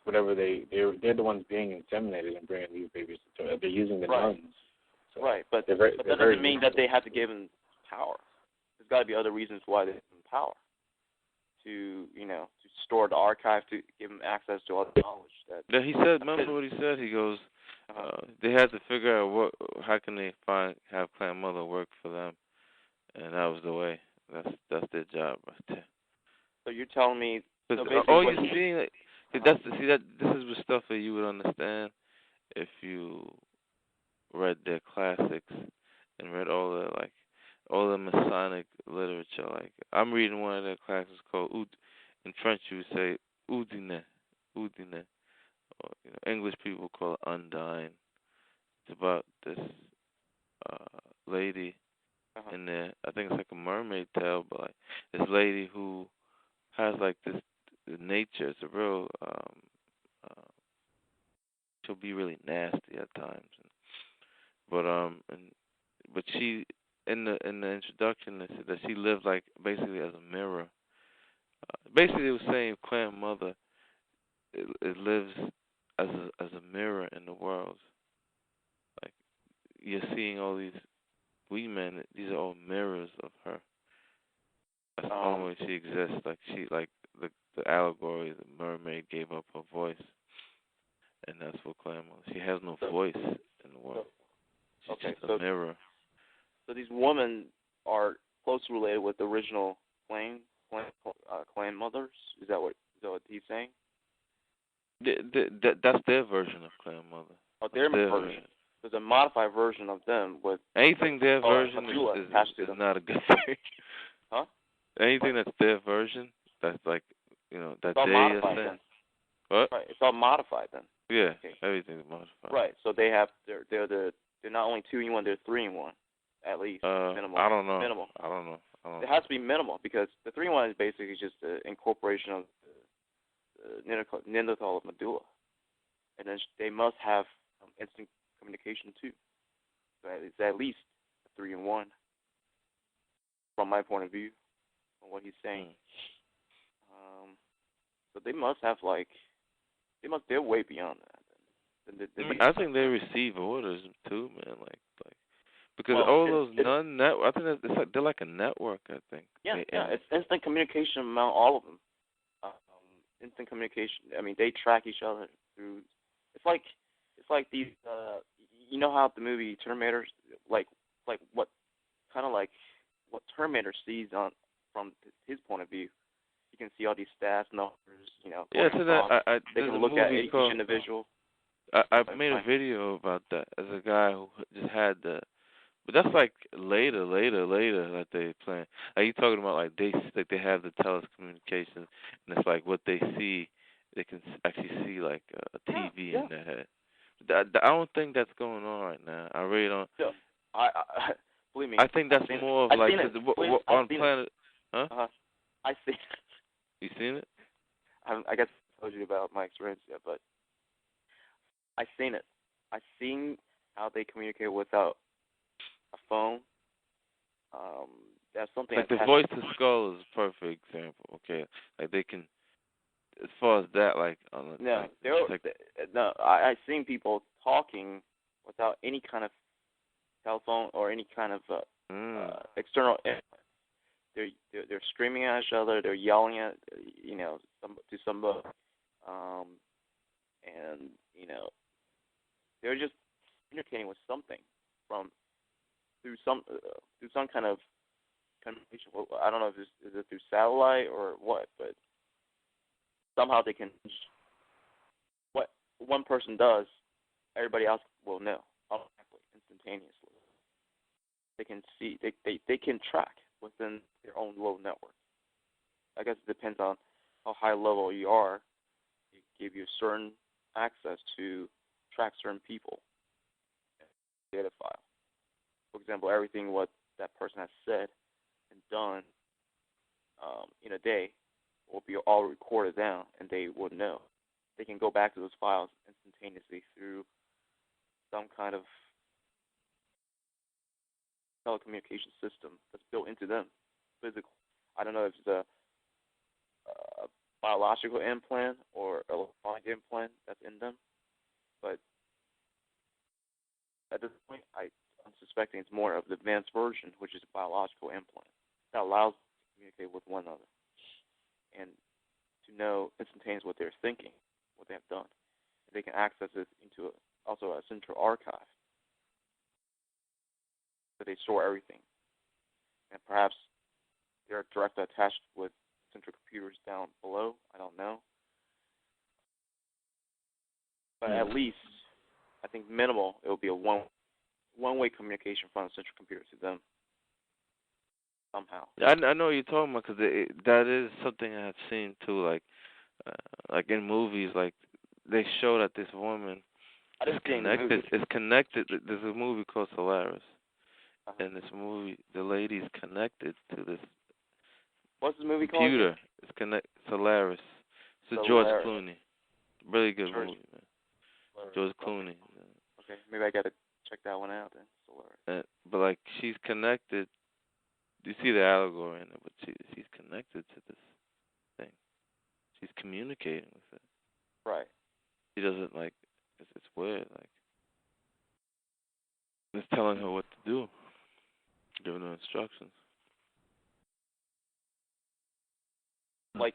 Whatever they're the ones being inseminated and bringing these babies. They're using the nuns. So right, but that doesn't mean that they have to give them power. There's got to be other reasons why they give them power. To store the archive, to give them access to other knowledge. Yeah, he said. Remember what he said? He goes, they had to figure out how can they have Clan Mother work for them, and that was the way. That's their job right there. So you're telling me? All you're seeing, this is the stuff that you would understand if you read their classics and read all the Masonic literature. Like I'm reading one of their classes called in French you would say Udine. Or, English people call it Undine. It's about this lady in there. I think it's like a mermaid tale, but like this lady who has like this nature. It's a real. She'll be really nasty at times, but she in the introduction they said that she lived like basically as a mirror. Basically, it was saying Clan Mother it lives as a mirror in the world. Like you're seeing all these women. These are all mirrors of her. That's the only way she exists. Like the allegory, the mermaid gave up her voice, and that's what Clan Mother. She has no voice in the world. She's just a mirror. So these women are closely related with the original Clan Mothers. Is that what he's saying? That's their version of Clan Mother. Oh, their version. There's a modified version of them with anything their version is not a good thing. Huh? Anything that's their version, that's like that they are saying. Then. What? Right. It's all modified then. Yeah. Okay. Everything's modified. Right. So they're not only 2 in 1, they're 3 in 1, at least minimal. I don't know. Minimal. I don't know. It has to be minimal because the 3 in 1 is basically just the incorporation of Neanderthal of medulla, and then they must have instant communication too. So it's at least a 3-in-1, from my point of view, from what he's saying. So they must have they're way beyond that. I think they receive orders too, man. Because all those I think they're like a network. I think. Yeah, it's instant communication among all of them. Instant communication. I mean, they track each other through. It's like these. You know how the movie Terminator, what Terminator sees from his point of view. You can see all these stats, numbers. Yeah, so that they can look at each individual. I made a video about that as a guy who just had the. But that's like later that they plan. Are you talking about they have the telecommunications, and it's like what they see, they can actually see like a TV in their head. I don't think that's going on right now. I really don't. No, I believe me. I think that's more of like on planet. Huh? I see. You seen it? I guess I told you about my experience yet, but I've seen it. I've seen how they communicate without a phone. That's something like the voice to skull is a perfect example. Okay, like they can, as far as that, I've seen people talking without any kind of telephone or any kind of external. They're screaming at each other. They're yelling at to somebody, and they're just communicating with something through some kind of communication. I don't know if is it through satellite or what, but somehow they can. What one person does, everybody else will know automatically, instantaneously. They can see. They can track within their own low network. I guess it depends on how high level you are. It give you certain access to track certain people. Data file. For example, everything what that person has said and done in a day will be all recorded down, and they will know. They can go back to those files instantaneously through some kind of telecommunication system that's built into them, physical. I don't know if it's a biological implant or electronic implant that's in them, but at this point, I'm suspecting it's more of the advanced version, which is a biological implant that allows them to communicate with one another and to know instantaneously what they're thinking, what they have done. And they can access it into also a central archive. So they store everything. And perhaps they're directly attached with central computers down below. I don't know. But at least, I think minimal, it will be a one-way communication from the central computer to them. Somehow. I know what you're talking about, because that is something I've seen too, like in movies, like they show that this woman is connected. There's a movie called Solaris. In this movie, the lady's connected to this. What's the movie computer. called? It's Solaris. It's a George Clooney. Really good movie, man. George Clooney. Okay, maybe I gotta check that one out then. Solaris. But like, she's connected. You see the allegory in it, but she's connected to this thing. She's communicating with it. Right. She doesn't it's weird. It's telling her what to do. Giving her instructions. They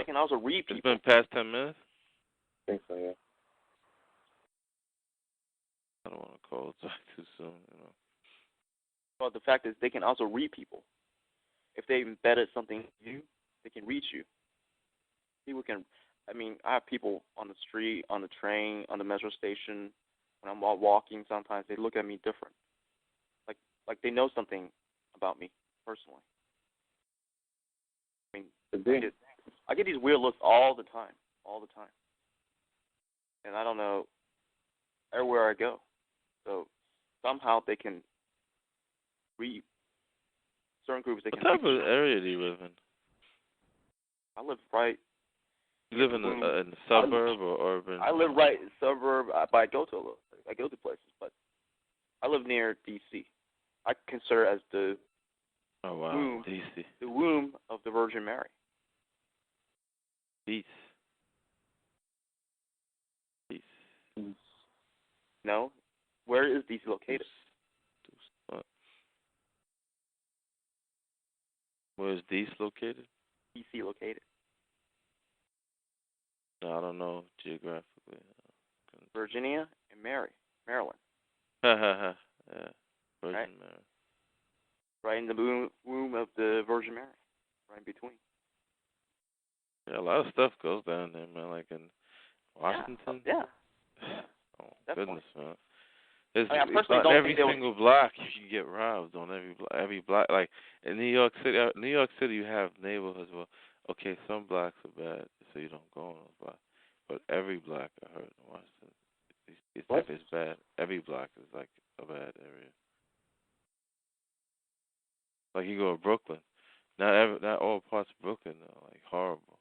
can also read people. It's been past 10 minutes? I think so, yeah. I don't want to call it too soon, Well, the fact is they can also read people. If they embedded something in you, they can reach you. People can, I have people on the street, on the train, on the metro station, when I'm walking sometimes, they look at me different. Like they know something about me personally. I get these weird looks all the time. And I don't know, everywhere I go. So somehow they can read certain groups. What type of area do you live in? I live right You live in the suburb or urban? I live right in the suburb, but I go to places, but I live near D.C. I consider it as the D.C. the womb of the Virgin Mary. Peace. No, where is D.C. located? Where is D.C. located? D.C. located. No, I don't know geographically. Virginia and Maryland. Yeah, Virgin Right. Mary. Right in the womb of the Virgin Mary. Right in between. Yeah, a lot of stuff goes down there, man. Like in Washington. Yeah. Oh Definitely. goodness, man. It's, I personally on don't every think single block you can get robbed on every block. Like in New York City, you have neighborhoods where some blocks are bad, so you don't go on those blocks. But every block I heard in Washington, it's bad. Every block is like a bad area. Like you go to Brooklyn, not all parts of Brooklyn are like horrible.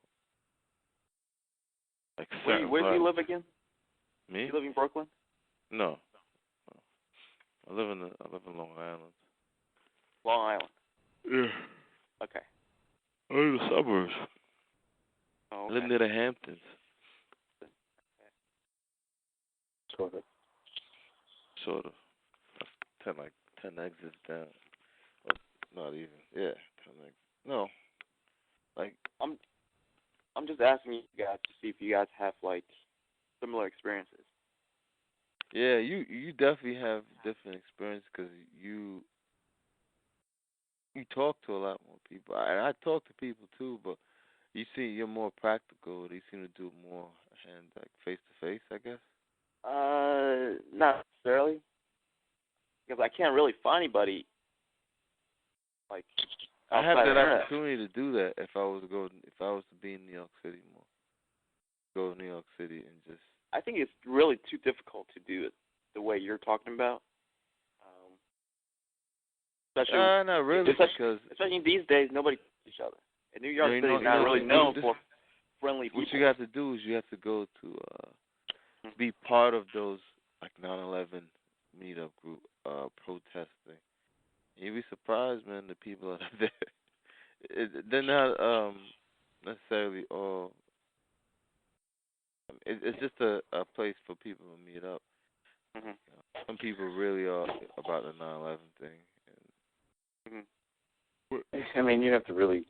Like Where do you live again? Me? You live in Brooklyn? No. I live in Long Island. Long Island. Yeah. Okay. I live in the suburbs. Oh, okay. I live near the Hamptons. Sort of. 10 exits down. Or not even. Yeah, 10 exits. No. Like I'm just asking you guys to see if you guys have like similar experiences. Yeah, you definitely have different experience because you talk to a lot more people. I talk to people too, but you're more practical. You seem to do more face to face, I guess. Not necessarily, because I can't really find anybody like. I have outside that of her. opportunity to do that if I was to be in New York City more. Go to New York City and just. I think it's really too difficult to do it the way you're talking about. Especially, not really, especially these days, nobody knows each other. And New York City is not really known for friendly people. What you got to do is you have to go to be part of those like 9/11 meetup group protesting. You'd be surprised, man. The people that are there, they're not necessarily all. It's just a place for people to meet up. Mm-hmm. Some people really are about the 9/11 thing. I mean, you have to really,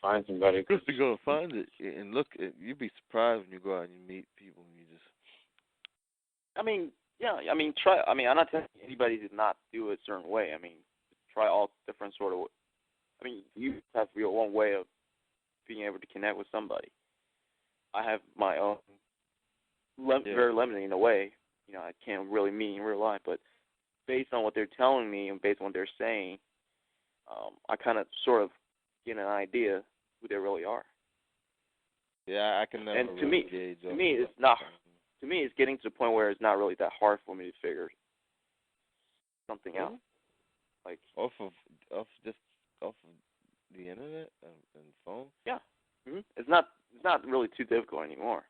find somebody. Just to go and find it and look. You'd be surprised when you go out and you meet people and you just. Try. I'm not telling anybody to not do it a certain way. Try all different sort of. You have your own way of being able to connect with somebody. I have my own, very limited in a way. I can't really meet in real life, but based on what they're telling me and based on what they're saying, I kind of sort of get an idea who they really are. Yeah, I can never. And really gauge to me, it's not. To me, it's getting to the point where it's not really that hard for me to figure something out. Like off of the internet and phone. Yeah. Mm-hmm. It's not really too difficult anymore.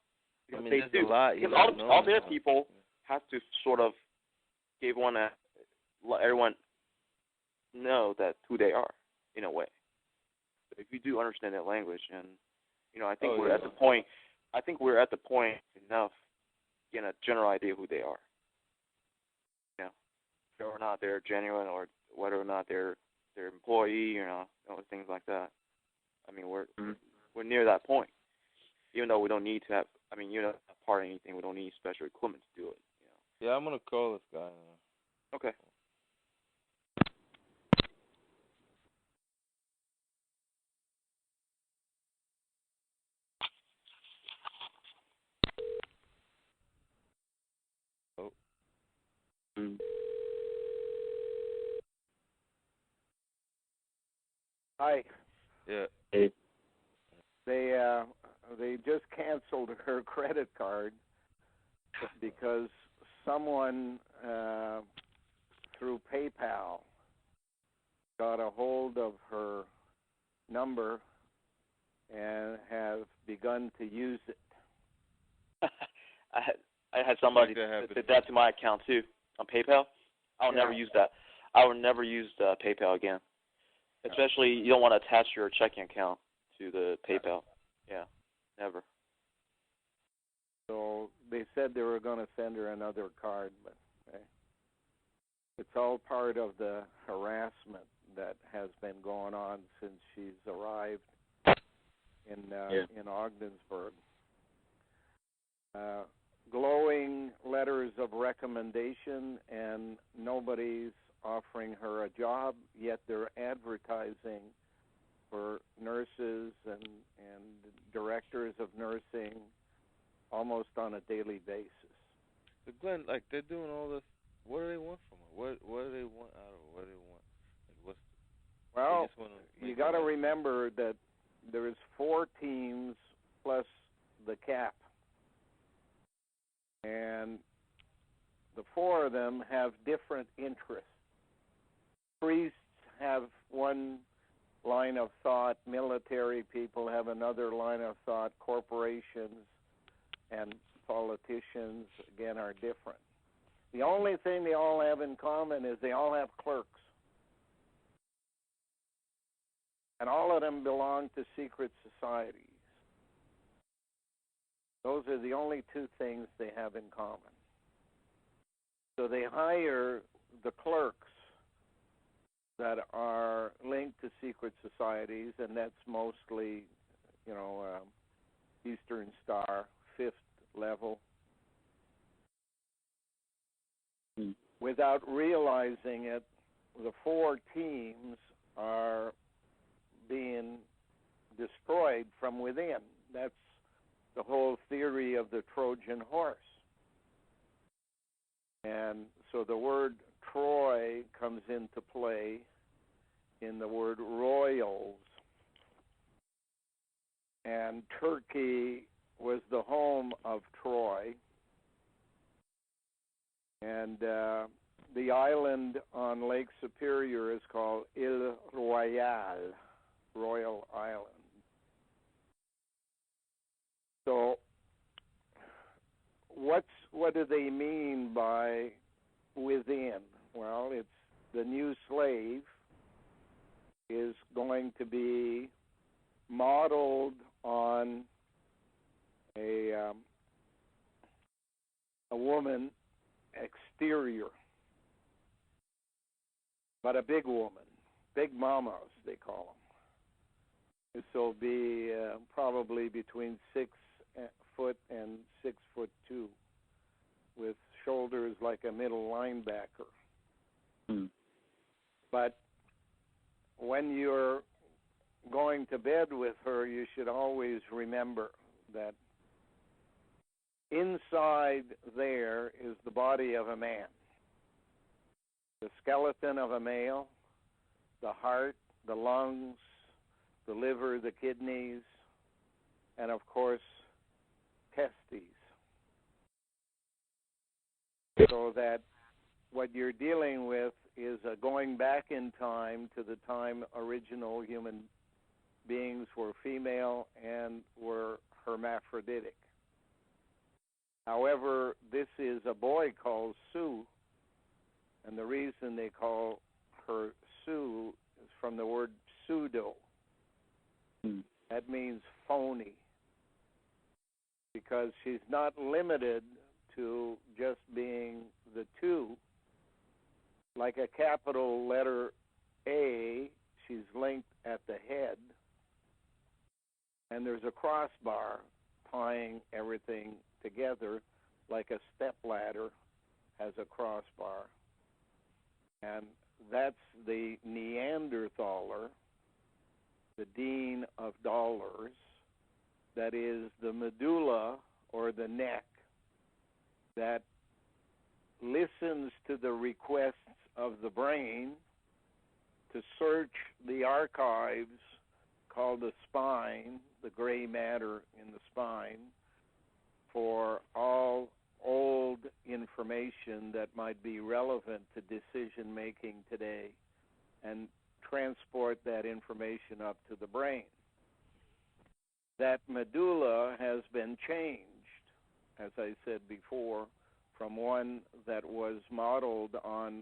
Because they there's do. a lot. Because all their people have to sort of let everyone know that who they are in a way. But if you do understand that language, and I think we're at the point. I think we're at the point enough to get a general idea who they are. Whether or not they're genuine, or whether or not they're employee, things like that. We're near that point. Even though we don't need to have. You're not part of anything. We don't need special equipment to do it. Yeah, I'm gonna call this guy now. Okay. Oh. Hi. Yeah. Hey. They just canceled her credit card because someone through PayPal got a hold of her number and have begun to use it. I had somebody that did that to my account too on PayPal. I'll never use that. I will never use PayPal again. Especially you don't want to attach your checking account to the PayPal. Yeah, never. So they said they were going to send her another card, but it's all part of the harassment that has been going on since she's arrived in Ogdensburg. Glowing letters of recommendation, and nobody's offering her a job, yet they're advertising for nurses and directors of nursing almost on a daily basis. So Glenn, like, they're doing all this. What do they want from her? What do they want out of her? What do they want? Like, you got to remember that there is 4 teams plus the cap. And the 4 of them have different interests. Priests have one line of thought, military people have another line of thought, corporations and politicians, again, are different. The only thing they all have in common is they all have clerks. And all of them belong to secret societies. Those are the only 2 things they have in common. So they hire the clerks that are linked to secret societies, and that's mostly, Eastern Star, 5th level. Without realizing it, the 4 teams are being destroyed from within. That's the whole theory of the Trojan horse. And so the word Troy comes into play in the word royals. And Turkey was the home of Troy. And the island on Lake Superior is called Ile Royale, Royal Island. So what do they mean by within? Well, it's the new slave is going to be modeled on a woman exterior, but a big woman, big mamas they call them. This will be probably between 6 foot and 6'2", with shoulders like a middle linebacker. But when you're going to bed with her, you should always remember that inside there is the body of a man, the skeleton of a male, the heart, the lungs, the liver, the kidneys, and of course, testes. So that what you're dealing with is going back in time to the time original human beings were female and were hermaphroditic. However, this is a boy called Sue, and the reason they call her Sue is from the word pseudo. That means phony, because she's not limited to just being the 2. Like a capital letter A, she's linked at the head, and there's a crossbar tying everything together, like a stepladder has a crossbar. And that's the Neanderthaler, the dean of dollars, that is the medulla, or the neck, that listens to the requests of the brain to search the archives called the spine, the gray matter in the spine, for all old information that might be relevant to decision making today, and transport that information up to the brain. that medulla has been changed, as I said before, from one that was modeled on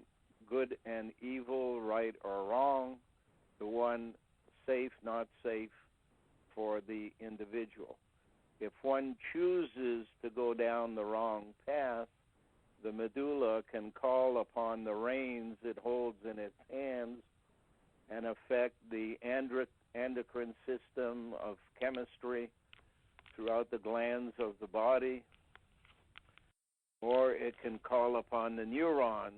good and evil, right or wrong, to one safe, not safe for the individual. If one chooses to go down the wrong path, the medulla can call upon the reins it holds in its hands and affect the endocrine system of chemistry throughout the glands of the body, or it can call upon the neurons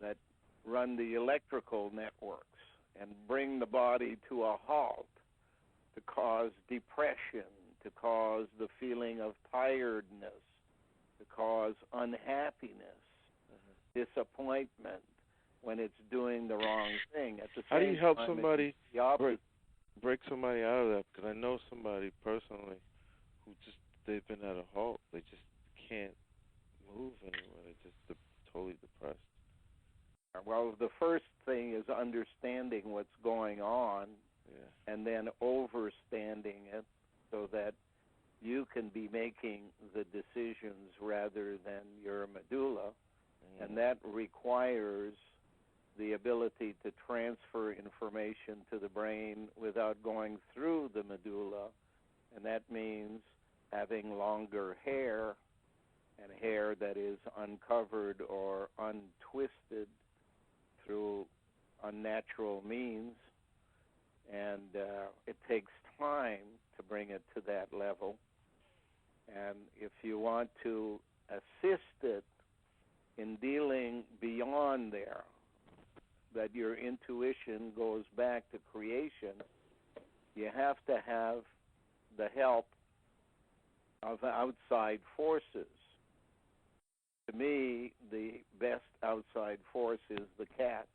that run the electrical networks and bring the body to a halt, to cause depression, to cause the feeling of tiredness, to cause unhappiness, disappointment when it's doing the wrong thing. At the same How do you help time, somebody break somebody out of that? Because I know somebody personally who just, they've been at a halt. They just can't move anywhere. They're totally depressed. Well, the first thing is understanding what's going on, and then overstanding it so that you can be making the decisions rather than your medulla, and that requires the ability to transfer information to the brain without going through the medulla, and that means having longer hair, and hair that is uncovered or untwisted through unnatural means, and it takes time to bring it to that level. And if you want to assist it in dealing beyond there, that your intuition goes back to creation, you have to have the help of outside forces. To me, the best outside force is the cat,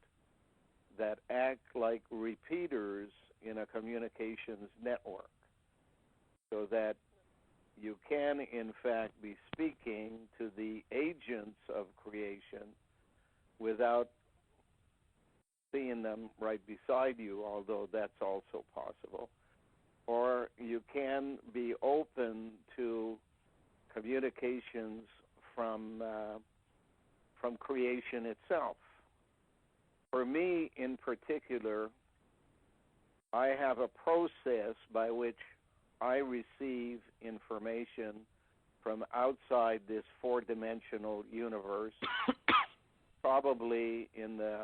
that act like repeaters in a communications network, so that you can, in fact, be speaking to the agents of creation without seeing them right beside you, although that's also possible. Or you can be open to communications from creation itself. For me, in particular, I have a process by which I receive information from outside this four-dimensional universe, probably in the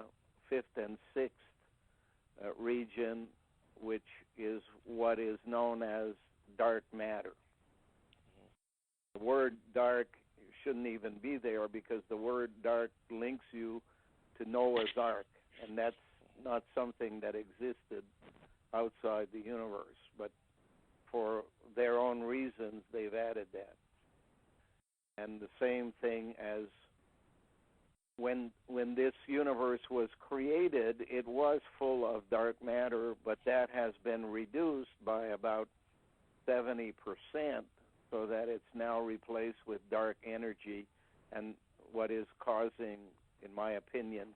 fifth and sixth region, which is what is known as dark matter. The word dark shouldn't even be there because the word dark links you to Noah's Ark, and that's not something that existed outside the universe, but for their own reasons they've added that. And the same thing as when this universe was created, it was full of dark matter, but that has been reduced by about 70%, so that it's now replaced with dark energy, and what is causing, in my opinion,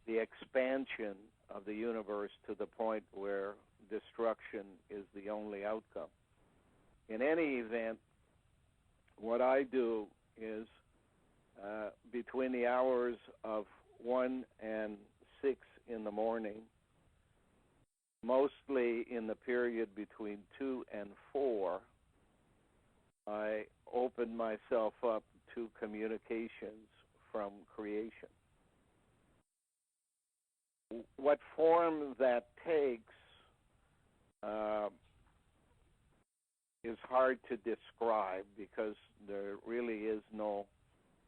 the expansion of the universe to the point where destruction is the only outcome. In any event, what I do is between the hours of 1 and 6 in the morning, mostly in the period between 2 and 4, I open myself up to communications from creation. What form that takes is hard to describe because there really is no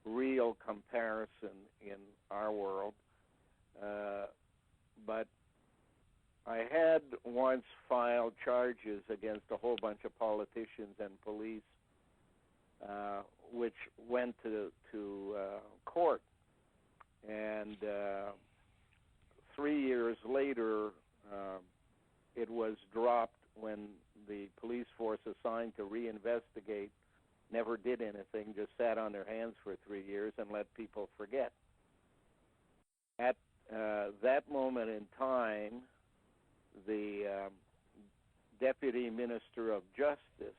real comparison in our world. But I had once filed charges against a whole bunch of politicians and police, which went to court. And 3 years later, it was dropped when the police force assigned to reinvestigate never did anything, just sat on their hands for 3 years and let people forget. At that moment in time, the Deputy Minister of Justice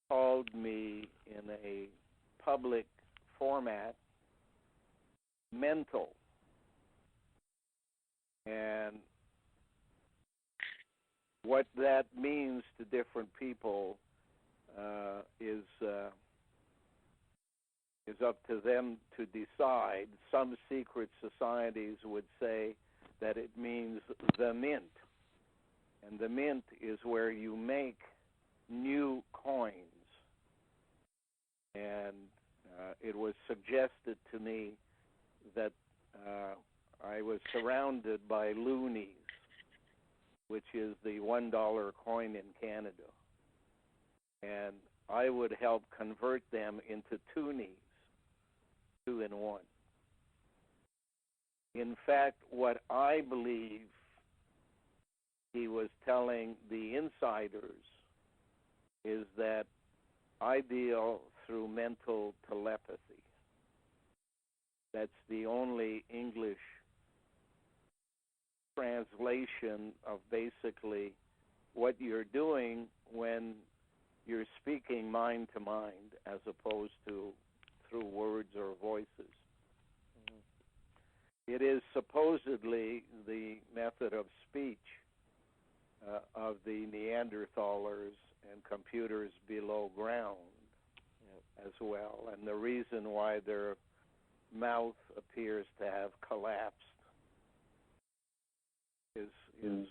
called me in a public format mental. And what that means to different people is up to them to decide. Some secret societies would say that it means the mint. And the mint is where you make new coins. And it was suggested to me that I was surrounded by loonies, which is the $1 coin in Canada. And I would help convert them into toonies, 2 in 1. In fact, what I believe he was telling the insiders is that I deal through mental telepathy. That's the only English translation of basically what you're doing when you're speaking mind to mind as opposed to through words or voices. Mm-hmm. It is supposedly the method of speech of the Neanderthalers and computers below ground as well, and the reason why their mouth appears to have collapsed is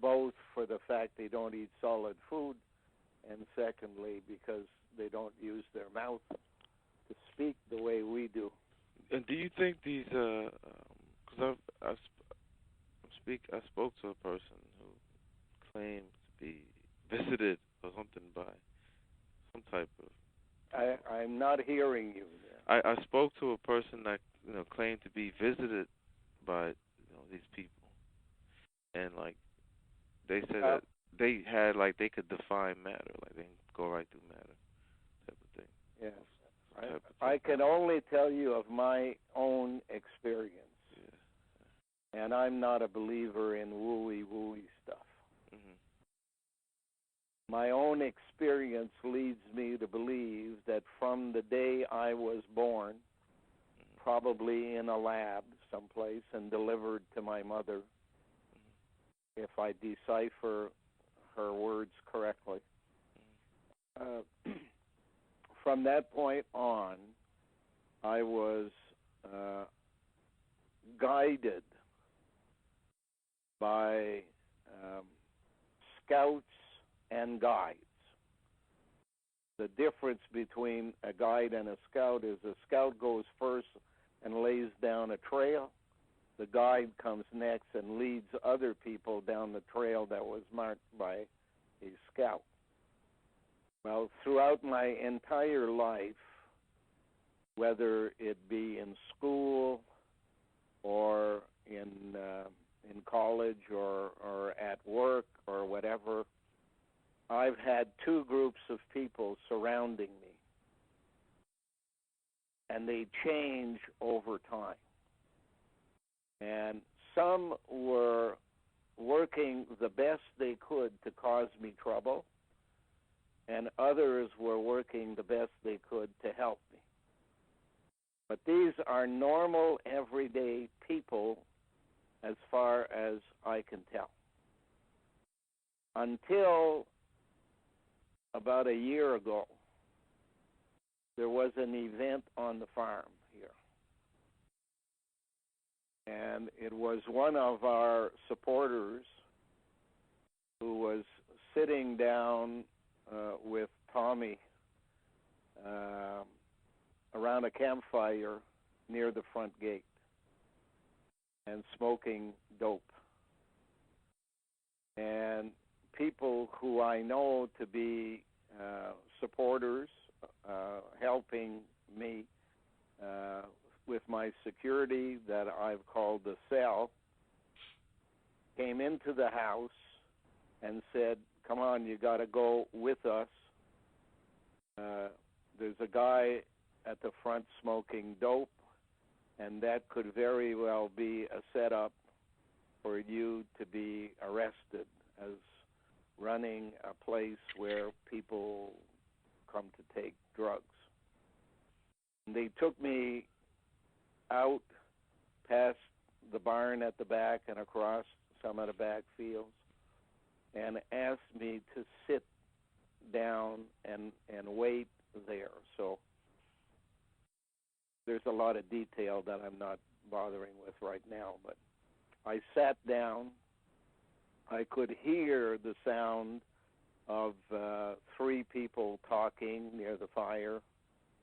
both for the fact they don't eat solid food, and secondly because they don't use their mouth to speak the way we do. And do you think these? Because I spoke to a person who claimed to be visited or something by some type of. I'm not hearing you there. I spoke to a person that claimed to be visited by these people, and they said that they had they could define matter, they can go right through matter, type of thing. Yes, I can only tell you of my own experience, and I'm not a believer in wooey stuff. Mm-hmm. My own experience leads me to believe that from the day I was born, probably in a lab someplace and delivered to my mother, if I decipher her words correctly, from that point on, I was guided by scouts and guides. The difference between a guide and a scout is a scout goes first and lays down a trail. The guide comes next and leads other people down the trail that was marked by a scout. Well, throughout my entire life, whether it be in school or in college or at work or whatever, I've had 2 groups of people surrounding me, and they change over time. And some were working the best they could to cause me trouble, and others were working the best they could to help me. But these are normal, everyday people as far as I can tell. Until about a year ago, there was an event on the farm here. And it was one of our supporters who was sitting down with Tommy around a campfire near the front gate and smoking dope. And people who I know to be supporters, helping me with my security that I've called the cell, came into the house and said, "Come on, you got to go with us. There's a guy at the front smoking dope, and that could very well be a setup for you to be arrested as running a place where people come to take drugs. And they took me out past the barn at the back and across some of the back fields and asked me to sit down and wait there. So there's a lot of detail that I'm not bothering with right now, but I sat down. I could hear the sound of 3 people talking near the fire.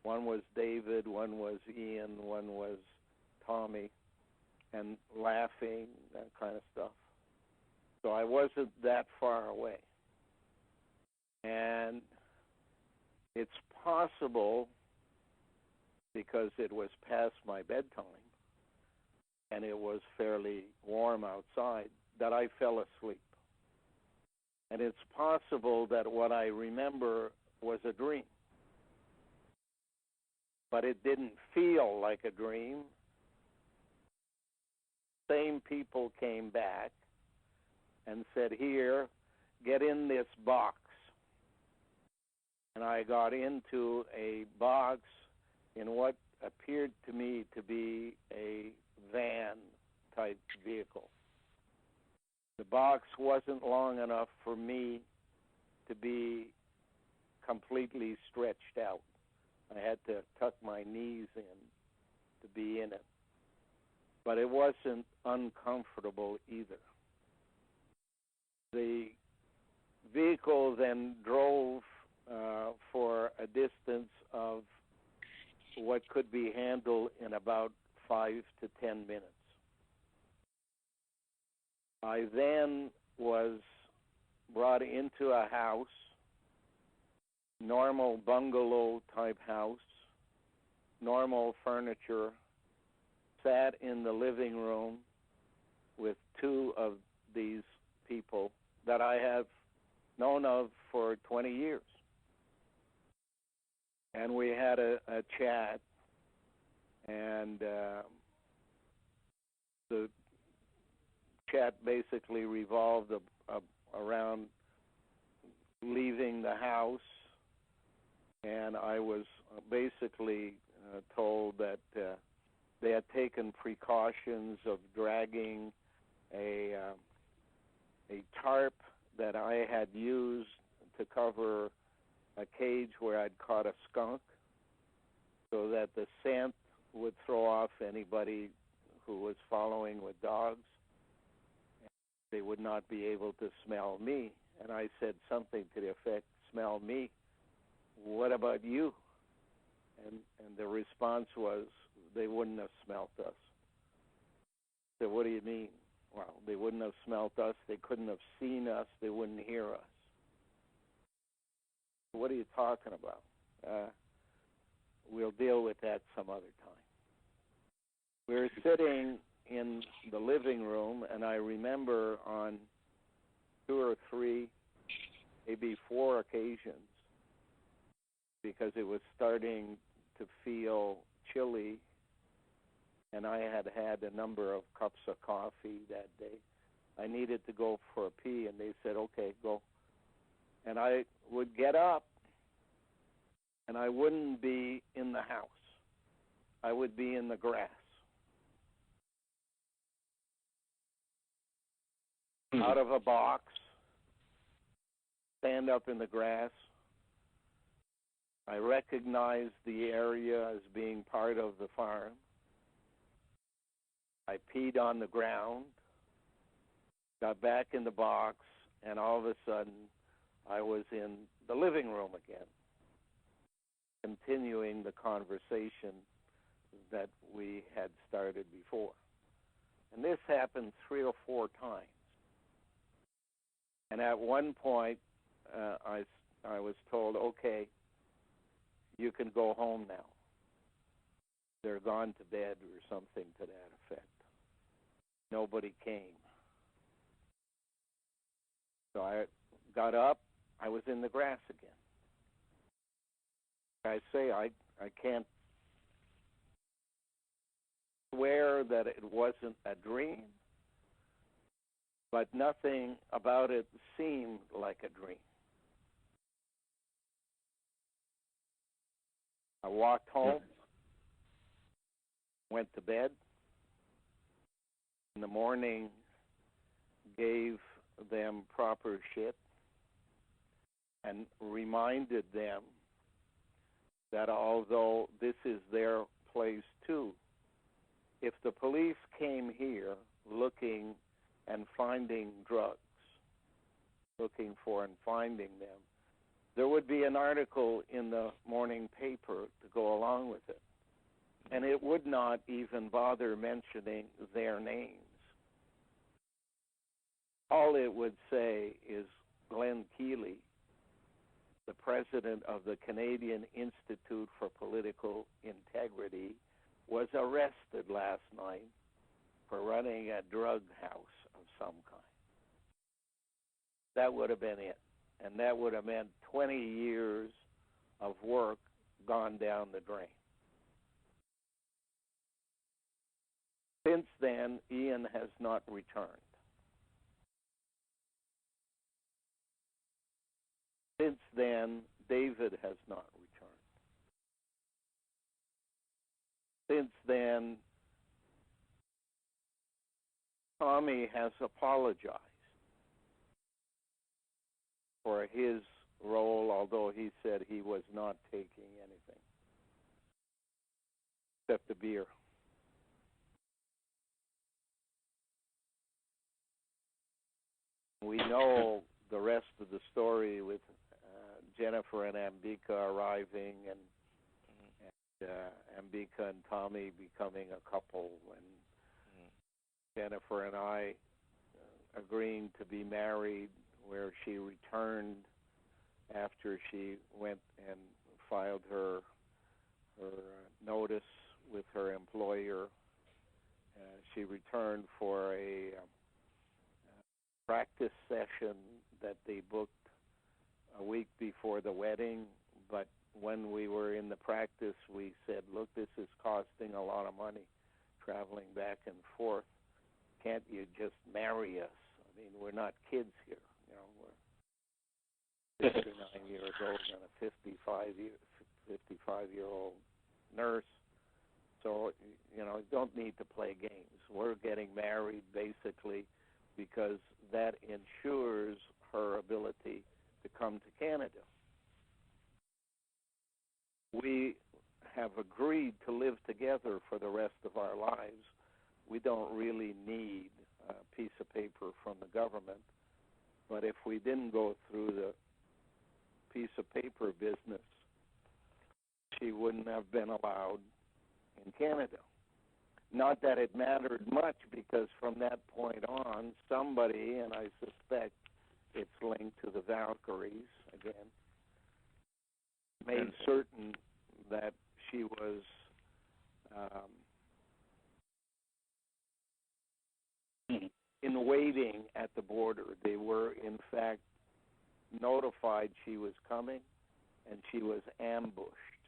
One was David, one was Ian, one was Tommy, and laughing, that kind of stuff. So I wasn't that far away. And it's possible, because it was past my bedtime and it was fairly warm outside, that I fell asleep. And it's possible that what I remember was a dream. But it didn't feel like a dream. Same people came back and said, "Here, get in this box." And I got into a box in what appeared to me to be a van-type vehicle. The box wasn't long enough for me to be completely stretched out. I had to tuck my knees in to be in it. But it wasn't uncomfortable either. The vehicle then drove for a distance of what could be handled in about 5 to 10 minutes. I then was brought into a house, normal bungalow-type house, normal furniture, sat in the living room with 2 of these people that I have known of for 20 years. And we had a chat, and the chat basically revolved around leaving the house, and I was basically told that they had taken precautions of dragging a tarp that I had used to cover a cage where I'd caught a skunk, so that the scent would throw off anybody who was following with dogs. They would not be able to smell me. And I said something to the effect, "Smell me? What about you?" And the response was, "They wouldn't have smelt us." I said, "What do you mean?" "Well, they wouldn't have smelt us. They couldn't have seen us. They wouldn't hear us." "What are you talking about?" "We'll deal with that some other time." We were sitting in the living room, and I remember on 2 or 3, maybe 4 occasions, because it was starting to feel chilly, and I had had a number of cups of coffee that day. I needed to go for a pee, and they said, "Okay, go." And I would get up, and I wouldn't be in the house. I would be in the grass. Out of a box, stand up in the grass. I recognized the area as being part of the farm. I peed on the ground, got back in the box, and all of a sudden I was in the living room again, continuing the conversation that we had started before. And this happened 3 or 4 times. And at one point, I was told, "Okay, you can go home now. They're gone to bed," or something to that effect. Nobody came. So I got up. I was in the grass again. I say I can't swear that it wasn't a dream, but nothing about it seemed like a dream. I walked home, went to bed. In the morning, gave them proper shit and reminded them that although this is their place too, if the police came here looking and finding drugs, looking for and finding them, there would be an article in the morning paper to go along with it. And it would not even bother mentioning their names. All it would say is Glen Kealey, the president of the Canadian Institute for Political Integrity, was arrested last night for running a drug house of some kind. That would have been it. And that would have meant 20 years of work gone down the drain. Since then, Ian has not returned. Since then, David has not returned. Since then, Tommy has apologized for his role, although he said he was not taking anything except a beer. We know the rest of the story with Jennifer and Ambika arriving and Ambika and Tommy becoming a couple, and Jennifer and I agreeing to be married, where she returned after she went and filed her notice with her employer. She returned for a practice session that they booked a week before the wedding, but when we were in the practice, we said, look, this is costing a lot of money, traveling back and forth. Can't you just marry us? I mean, we're not kids here. You know, we're 59 years old and a 55-year-old nurse. So, you know, don't need to play games. We're getting married basically because that ensures her ability to come to Canada. We have agreed to live together for the rest of our lives. We don't really need a piece of paper from the government. But if we didn't go through the piece of paper business, she wouldn't have been allowed in Canada. Not that it mattered much, because from that point on, somebody, and I suspect it's linked to the Valkyries again, made certain that she was in waiting at the border. They were, in fact, notified she was coming, and she was ambushed.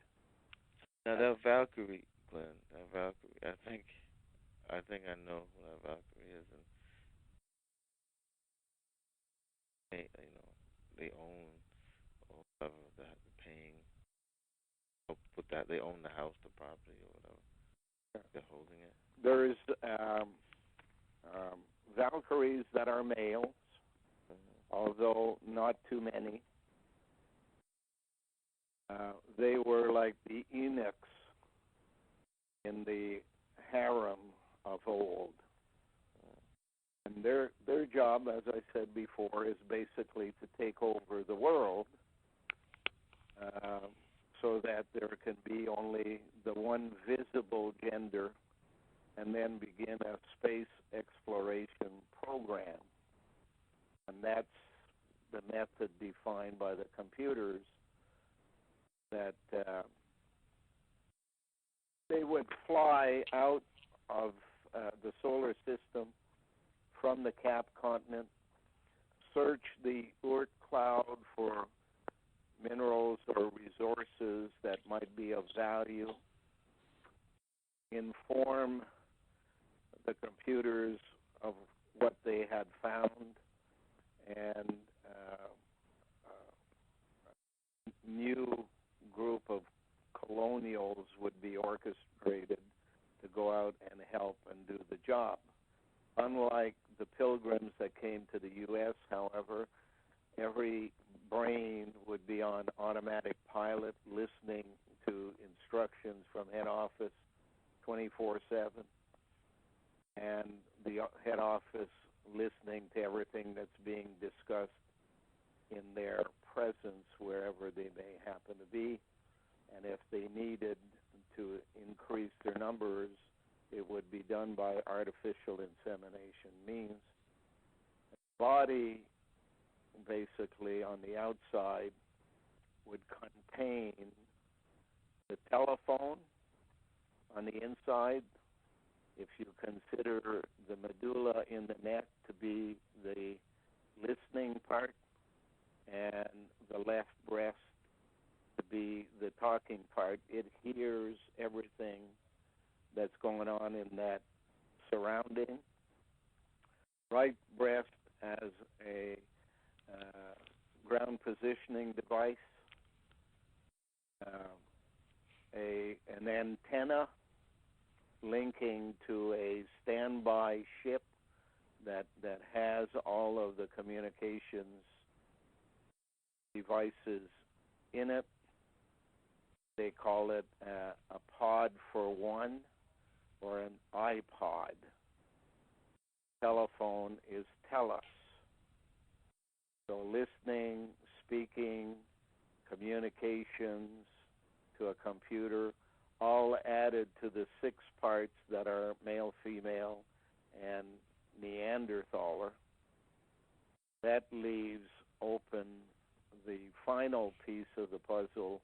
Now that Valkyrie, Glenn, that Valkyrie, I think I know who that Valkyrie is, and they own, or whatever, that paying, with that they own the house, the property, or whatever. They're holding it. There's Valkyries that are males, although not too many. They were like the eunuchs in the harem of old. And their job, as I said before, is basically to take over the world so that there can be only the one visible gender, and then begin a space exploration program. And that's the method defined by the computers, that they would fly out of the solar system from the Cap continent, search the Oort cloud for minerals or resources that might be of value, inform the computers of what they had found, and a new group of colonials would be orchestrated to go out and help and do the job. Unlike the pilgrims that came to the U.S., however, every brain would be on automatic pilot, listening to instructions from head office 24/7, and the head office listening to everything that's being discussed in their presence wherever they may happen to be. And if they needed to increase their numbers, it would be done by artificial insemination means. The body, basically, on the outside would contain the telephone. On the inside, if you consider the medulla in the neck to be the listening part and the left breast to be the talking part, it hears everything that's going on in that surrounding. Right breast has a ground positioning device, an antenna linking to a standby ship that has all of the communications devices in it. They call it a pod for one, or an iPod. Telephone is TELUS. So listening, speaking, communications to a computer, all added to the 6 parts that are male, female, and Neanderthaler. That leaves open the final piece of the puzzle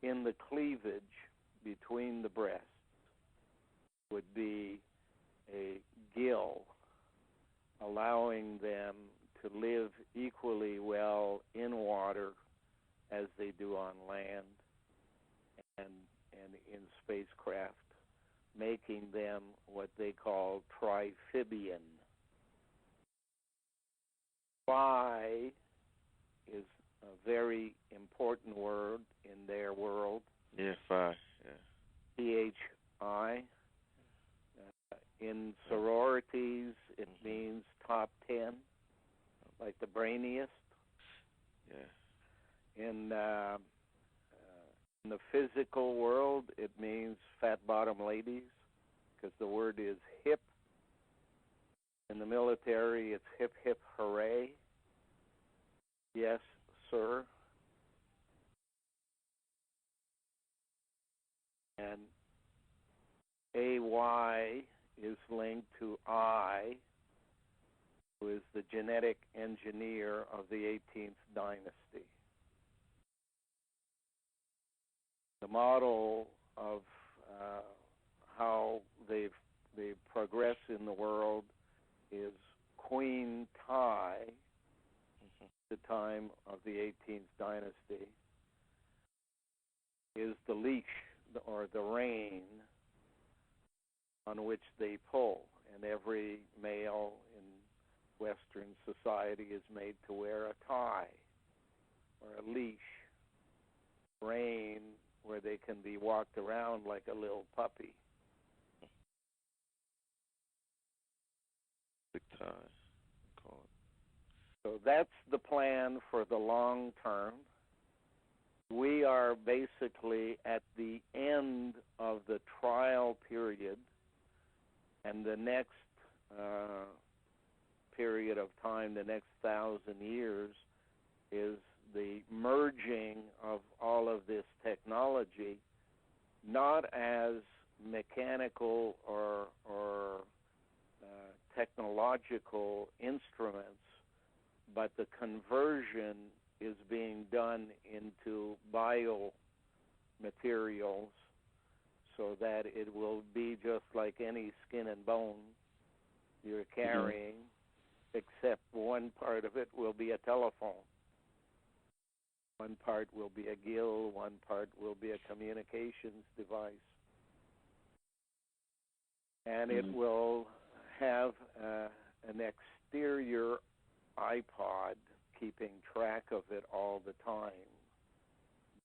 in the cleavage between the breasts would be a gill, allowing them to live equally well in water as they do on land and in spacecraft, making them what they call triphibian. Phi is a very important word in their world. Yeah, phi. Yeah. PHI. In sororities, it means top 10, like the brainiest. Yeah. In the physical world, it means fat bottom ladies, because the word is hip. In the military, it's hip, hip, hooray. Yes, sir. And AY is linked to I, who is the genetic engineer of the 18th dynasty. The model of how they've progressed in the world is Queen Ty, the time of the 18th dynasty, is the leash or the rein on which they pull, and every male in Western society is made to wear a tie or a leash, rein where they can be walked around like a little puppy. Big tie. Call it. So that's the plan for the long term. We are basically at the end of the trial period, and the next period of time, the next 1,000 years, is the merging of all of this technology, not as mechanical or technological instruments, but the conversion is being done into biomaterials so that it will be just like any skin and bone you're carrying, except one part of it will be a telephone. One part will be a gill, one part will be a communications device. And it will have an an exterior iPod keeping track of it all the time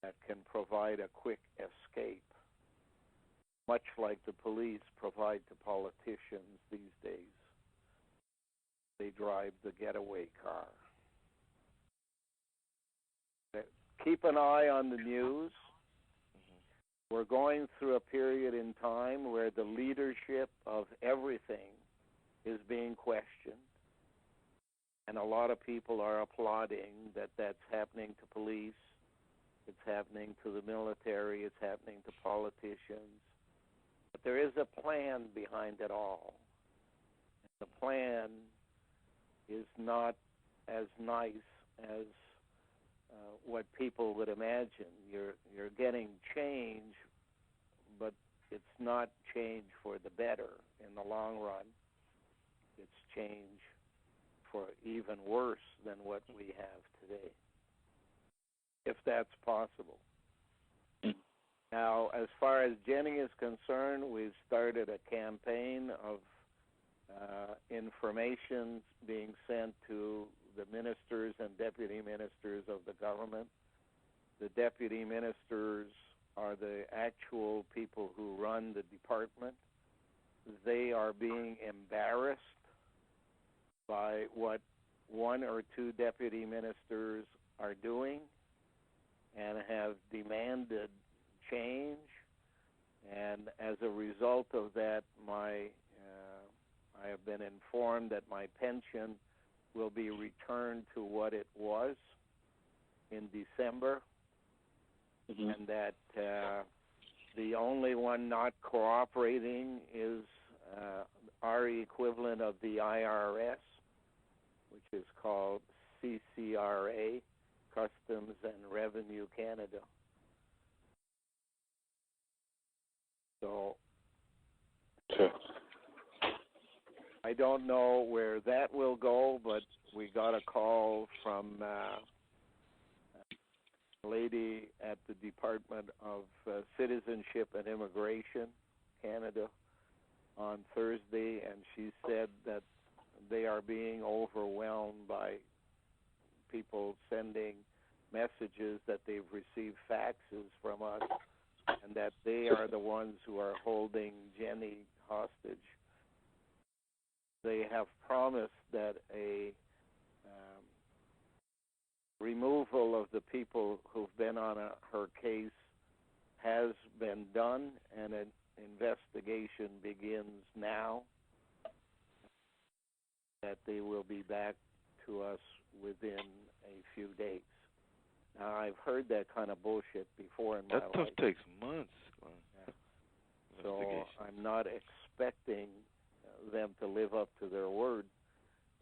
that can provide a quick escape, much like the police provide to politicians these days. They drive the getaway car. Keep an eye on the news. We're going through a period in time where the leadership of everything is being questioned. And a lot of people are applauding that that's happening to police, it's happening to the military, it's happening to politicians. But there is a plan behind it all. And the plan is not as nice as what people would imagine. You're getting change, but it's not change for the better in the long run. It's change for even worse than what we have today, if that's possible. Now, as far as Jenny is concerned, we've started a campaign of information being sent to the ministers and deputy ministers of the government. The deputy ministers are the actual people who run the department. They are being embarrassed by what one or two deputy ministers are doing and have demanded change. And as a result of that, I have been informed that my pension will be returned to what it was in December, and that the only one not cooperating is our equivalent of the IRS, which is called CCRA, Customs and Revenue Canada. So I don't know where that will go, but we got a call from a lady at the Department of Citizenship and Immigration, Canada, on Thursday, and she said that they are being overwhelmed by people sending messages that they've received faxes from us, and that they are the ones who are holding Jenny hostage. They have promised that a removal of the people who've been on her case has been done, and an investigation begins now, that they will be back to us within a few days. Now, I've heard that kind of bullshit before in my life. That stuff takes months. Yeah. So I'm not expecting them to live up to their word,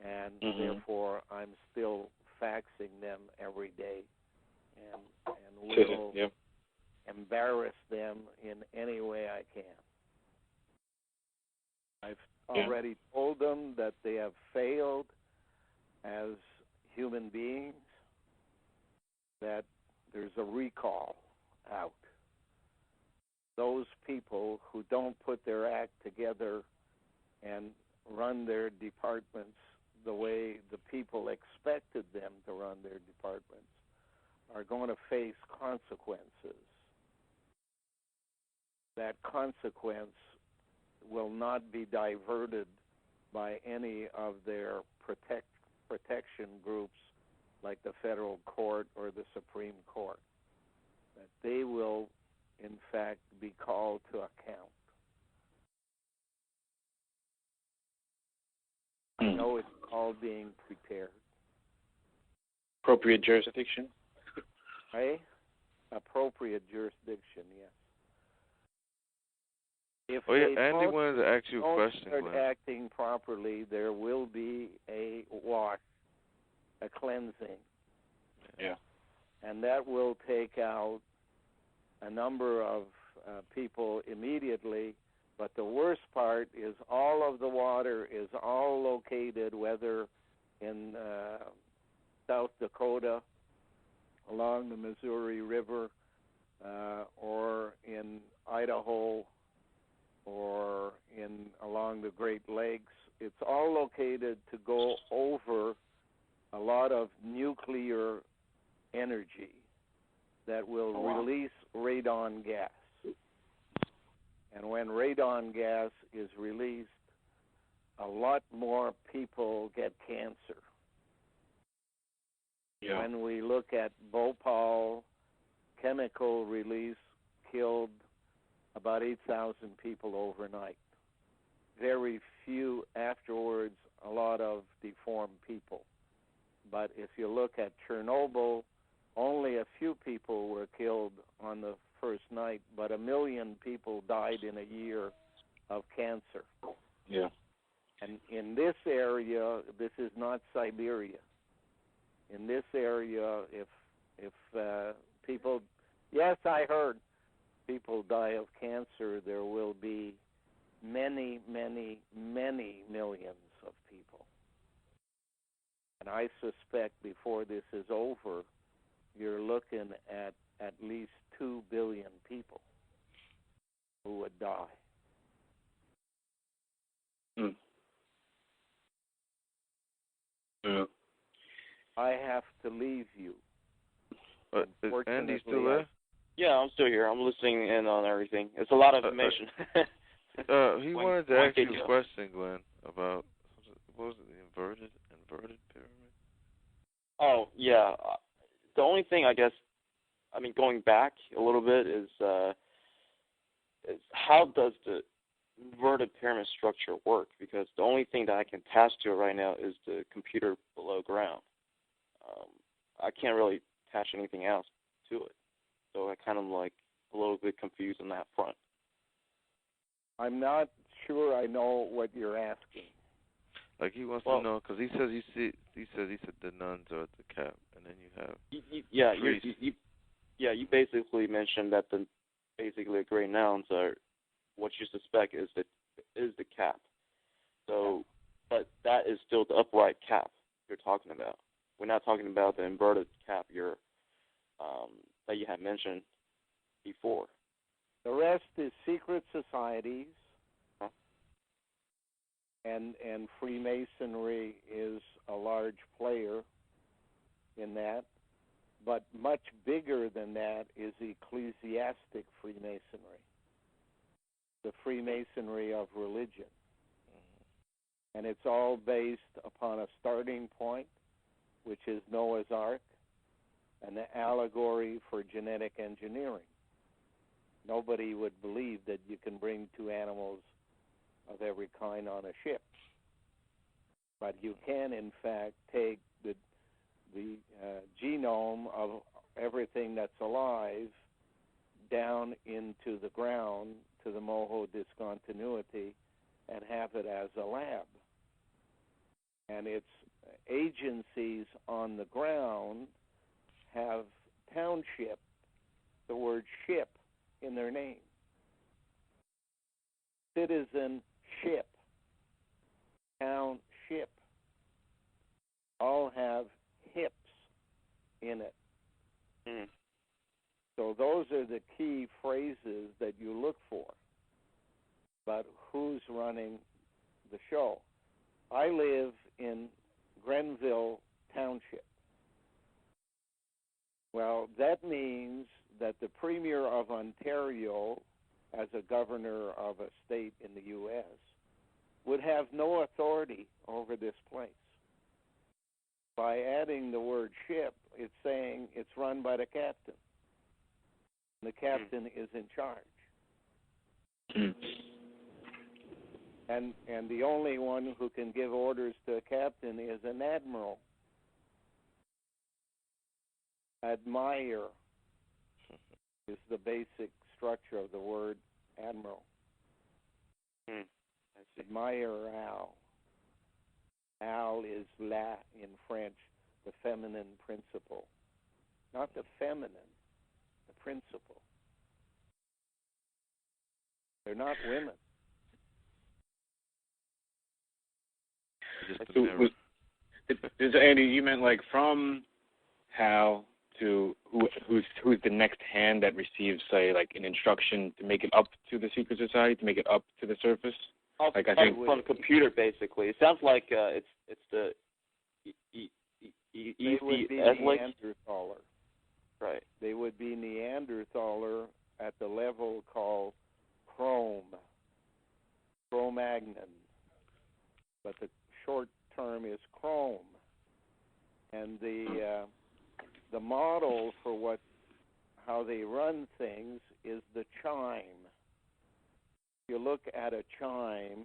and therefore I'm still faxing them every day, and will embarrass them in any way I can. I've already told them that they have failed as human beings, that there's a recall out. Those people who don't put their act together and run their departments the way the people expected them to run their departments are going to face consequences. That consequence will not be diverted by any of their protection groups like the federal court or the Supreme Court. That they will, in fact, be called to account. I know it's all being prepared. Appropriate jurisdiction? Right? Appropriate jurisdiction, yes. If Andy wanted to ask you a question. Start acting properly, there will be a wash, a cleansing. Yeah. And that will take out a number of people immediately. But the worst part is all of the water is all located, whether in South Dakota, along the Missouri River, or in Idaho, or along the Great Lakes, it's all located to go over a lot of nuclear energy that will release radon gas. And when radon gas is released, a lot more people get cancer. Yeah. When we look at Bhopal, chemical release killed about 8,000 people overnight. Very few afterwards, a lot of deformed people. But if you look at Chernobyl, only a few people were killed on the first night, but 1 million people died in a year of cancer. Yeah. And in this area, this is not Siberia. In this area, if people, yes, I heard people die of cancer, there will be many, many, many millions of people. And I suspect before this is over, you're looking at least 2 billion people who would die. Hmm. Yeah. I have to leave you. But is Andy still there? Yeah, I'm still here. I'm listening in on everything. It's a lot of information. He wanted to ask you a question, Glenn, about, what was it, the inverted pyramid? Oh, yeah. The only thing, I guess, I mean, going back a little bit is how does the inverted pyramid structure work? Because the only thing that I can attach to it right now is the computer below ground. I can't really attach anything else to it. So I kind of like a little bit confused on that front. I'm not sure I know what you're asking. Like he wants to know, because he said the nuns are at the cap, and then you have you basically mentioned that the great nouns are what you suspect is the cap. So, but that is still the upright cap you're talking about. We're not talking about the inverted cap that you had mentioned before. The rest is secret societies, and Freemasonry is a large player in that. But much bigger than that is ecclesiastic Freemasonry, the Freemasonry of religion. And it's all based upon a starting point, which is Noah's Ark, and the allegory for genetic engineering. Nobody would believe that you can bring two animals of every kind on a ship. But you can, in fact, take the genome of everything that's alive down into the ground to the moho discontinuity and have it as a lab. And its agencies on the ground have township, the word ship, in their name. Citizenship, township, all have hips in it. Mm. So those are the key phrases that you look for. But who's running the show? I live in Grenville Township. Well, that means that the Premier of Ontario, as a governor of a state in the U.S., would have no authority over this place. By adding the word ship, it's saying it's run by the captain. The captain is in charge. And the only one who can give orders to a captain is an admiral. Admire is the basic structure of the word admiral. Admire Al. Al is la in French, the feminine principle. Not the feminine, the principle. They're not women. So, Andy, you meant like from Hal to who's the next hand that receives, say, like an instruction to make it up to the secret society, to make it up to the surface? Like I think from the computer, basically. It sounds like it's the they would be Neanderthaler. Right. They would be Neanderthaler at the level called Cro-Magnon, but the short term is Chrome. And the model for how they run things is the chime. If you look at a chime,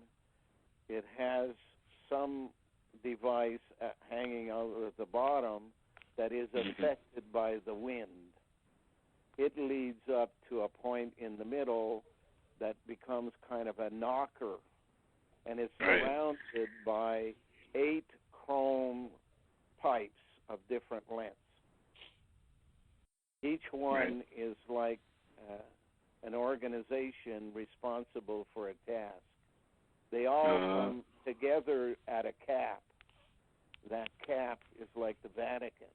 it has some device hanging out at the bottom that is affected by the wind. It leads up to a point in the middle that becomes kind of a knocker, and it's surrounded by 8 chrome pipes of different lengths. Each one is like an organization responsible for a task. They all come together at a cap. That cap is like the Vatican.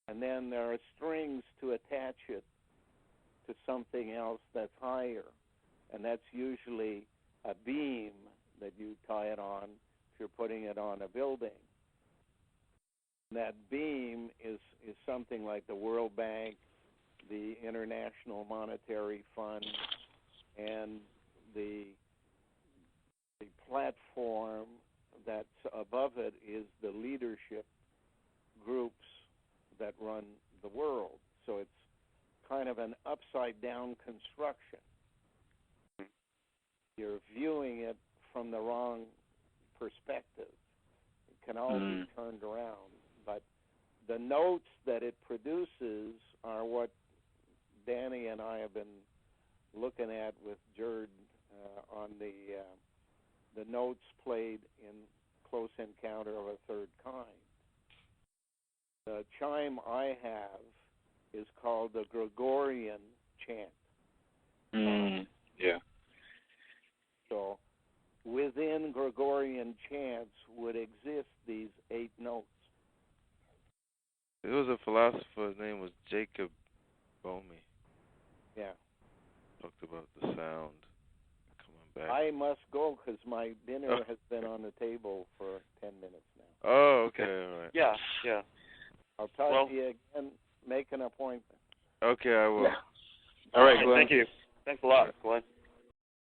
And then there are strings to attach it to something else that's higher. And that's usually a beam that you tie it on if you're putting it on a building. And that beam is something like the World Bank, the International Monetary Fund, and the platform that's above it is the leadership groups that run the world. So it's kind of an upside-down construction. You're viewing it from the wrong perspective. It can all be turned around. But the notes that it produces are what Danny and I have been looking at with Gerd on the notes played in Close Encounter of a Third Kind. The chime I have is called the Gregorian chant. Yeah. So within Gregorian chants would exist these 8 notes. There was a philosopher, his name was Jacob Boehme. Yeah. Talked about the sound coming back. I must go because my dinner has been on the table for 10 minutes now. Oh, okay, all right. Yeah. I'll talk to you again. Make an appointment. Okay, I will. Yeah. All right, Glenn. Thank you.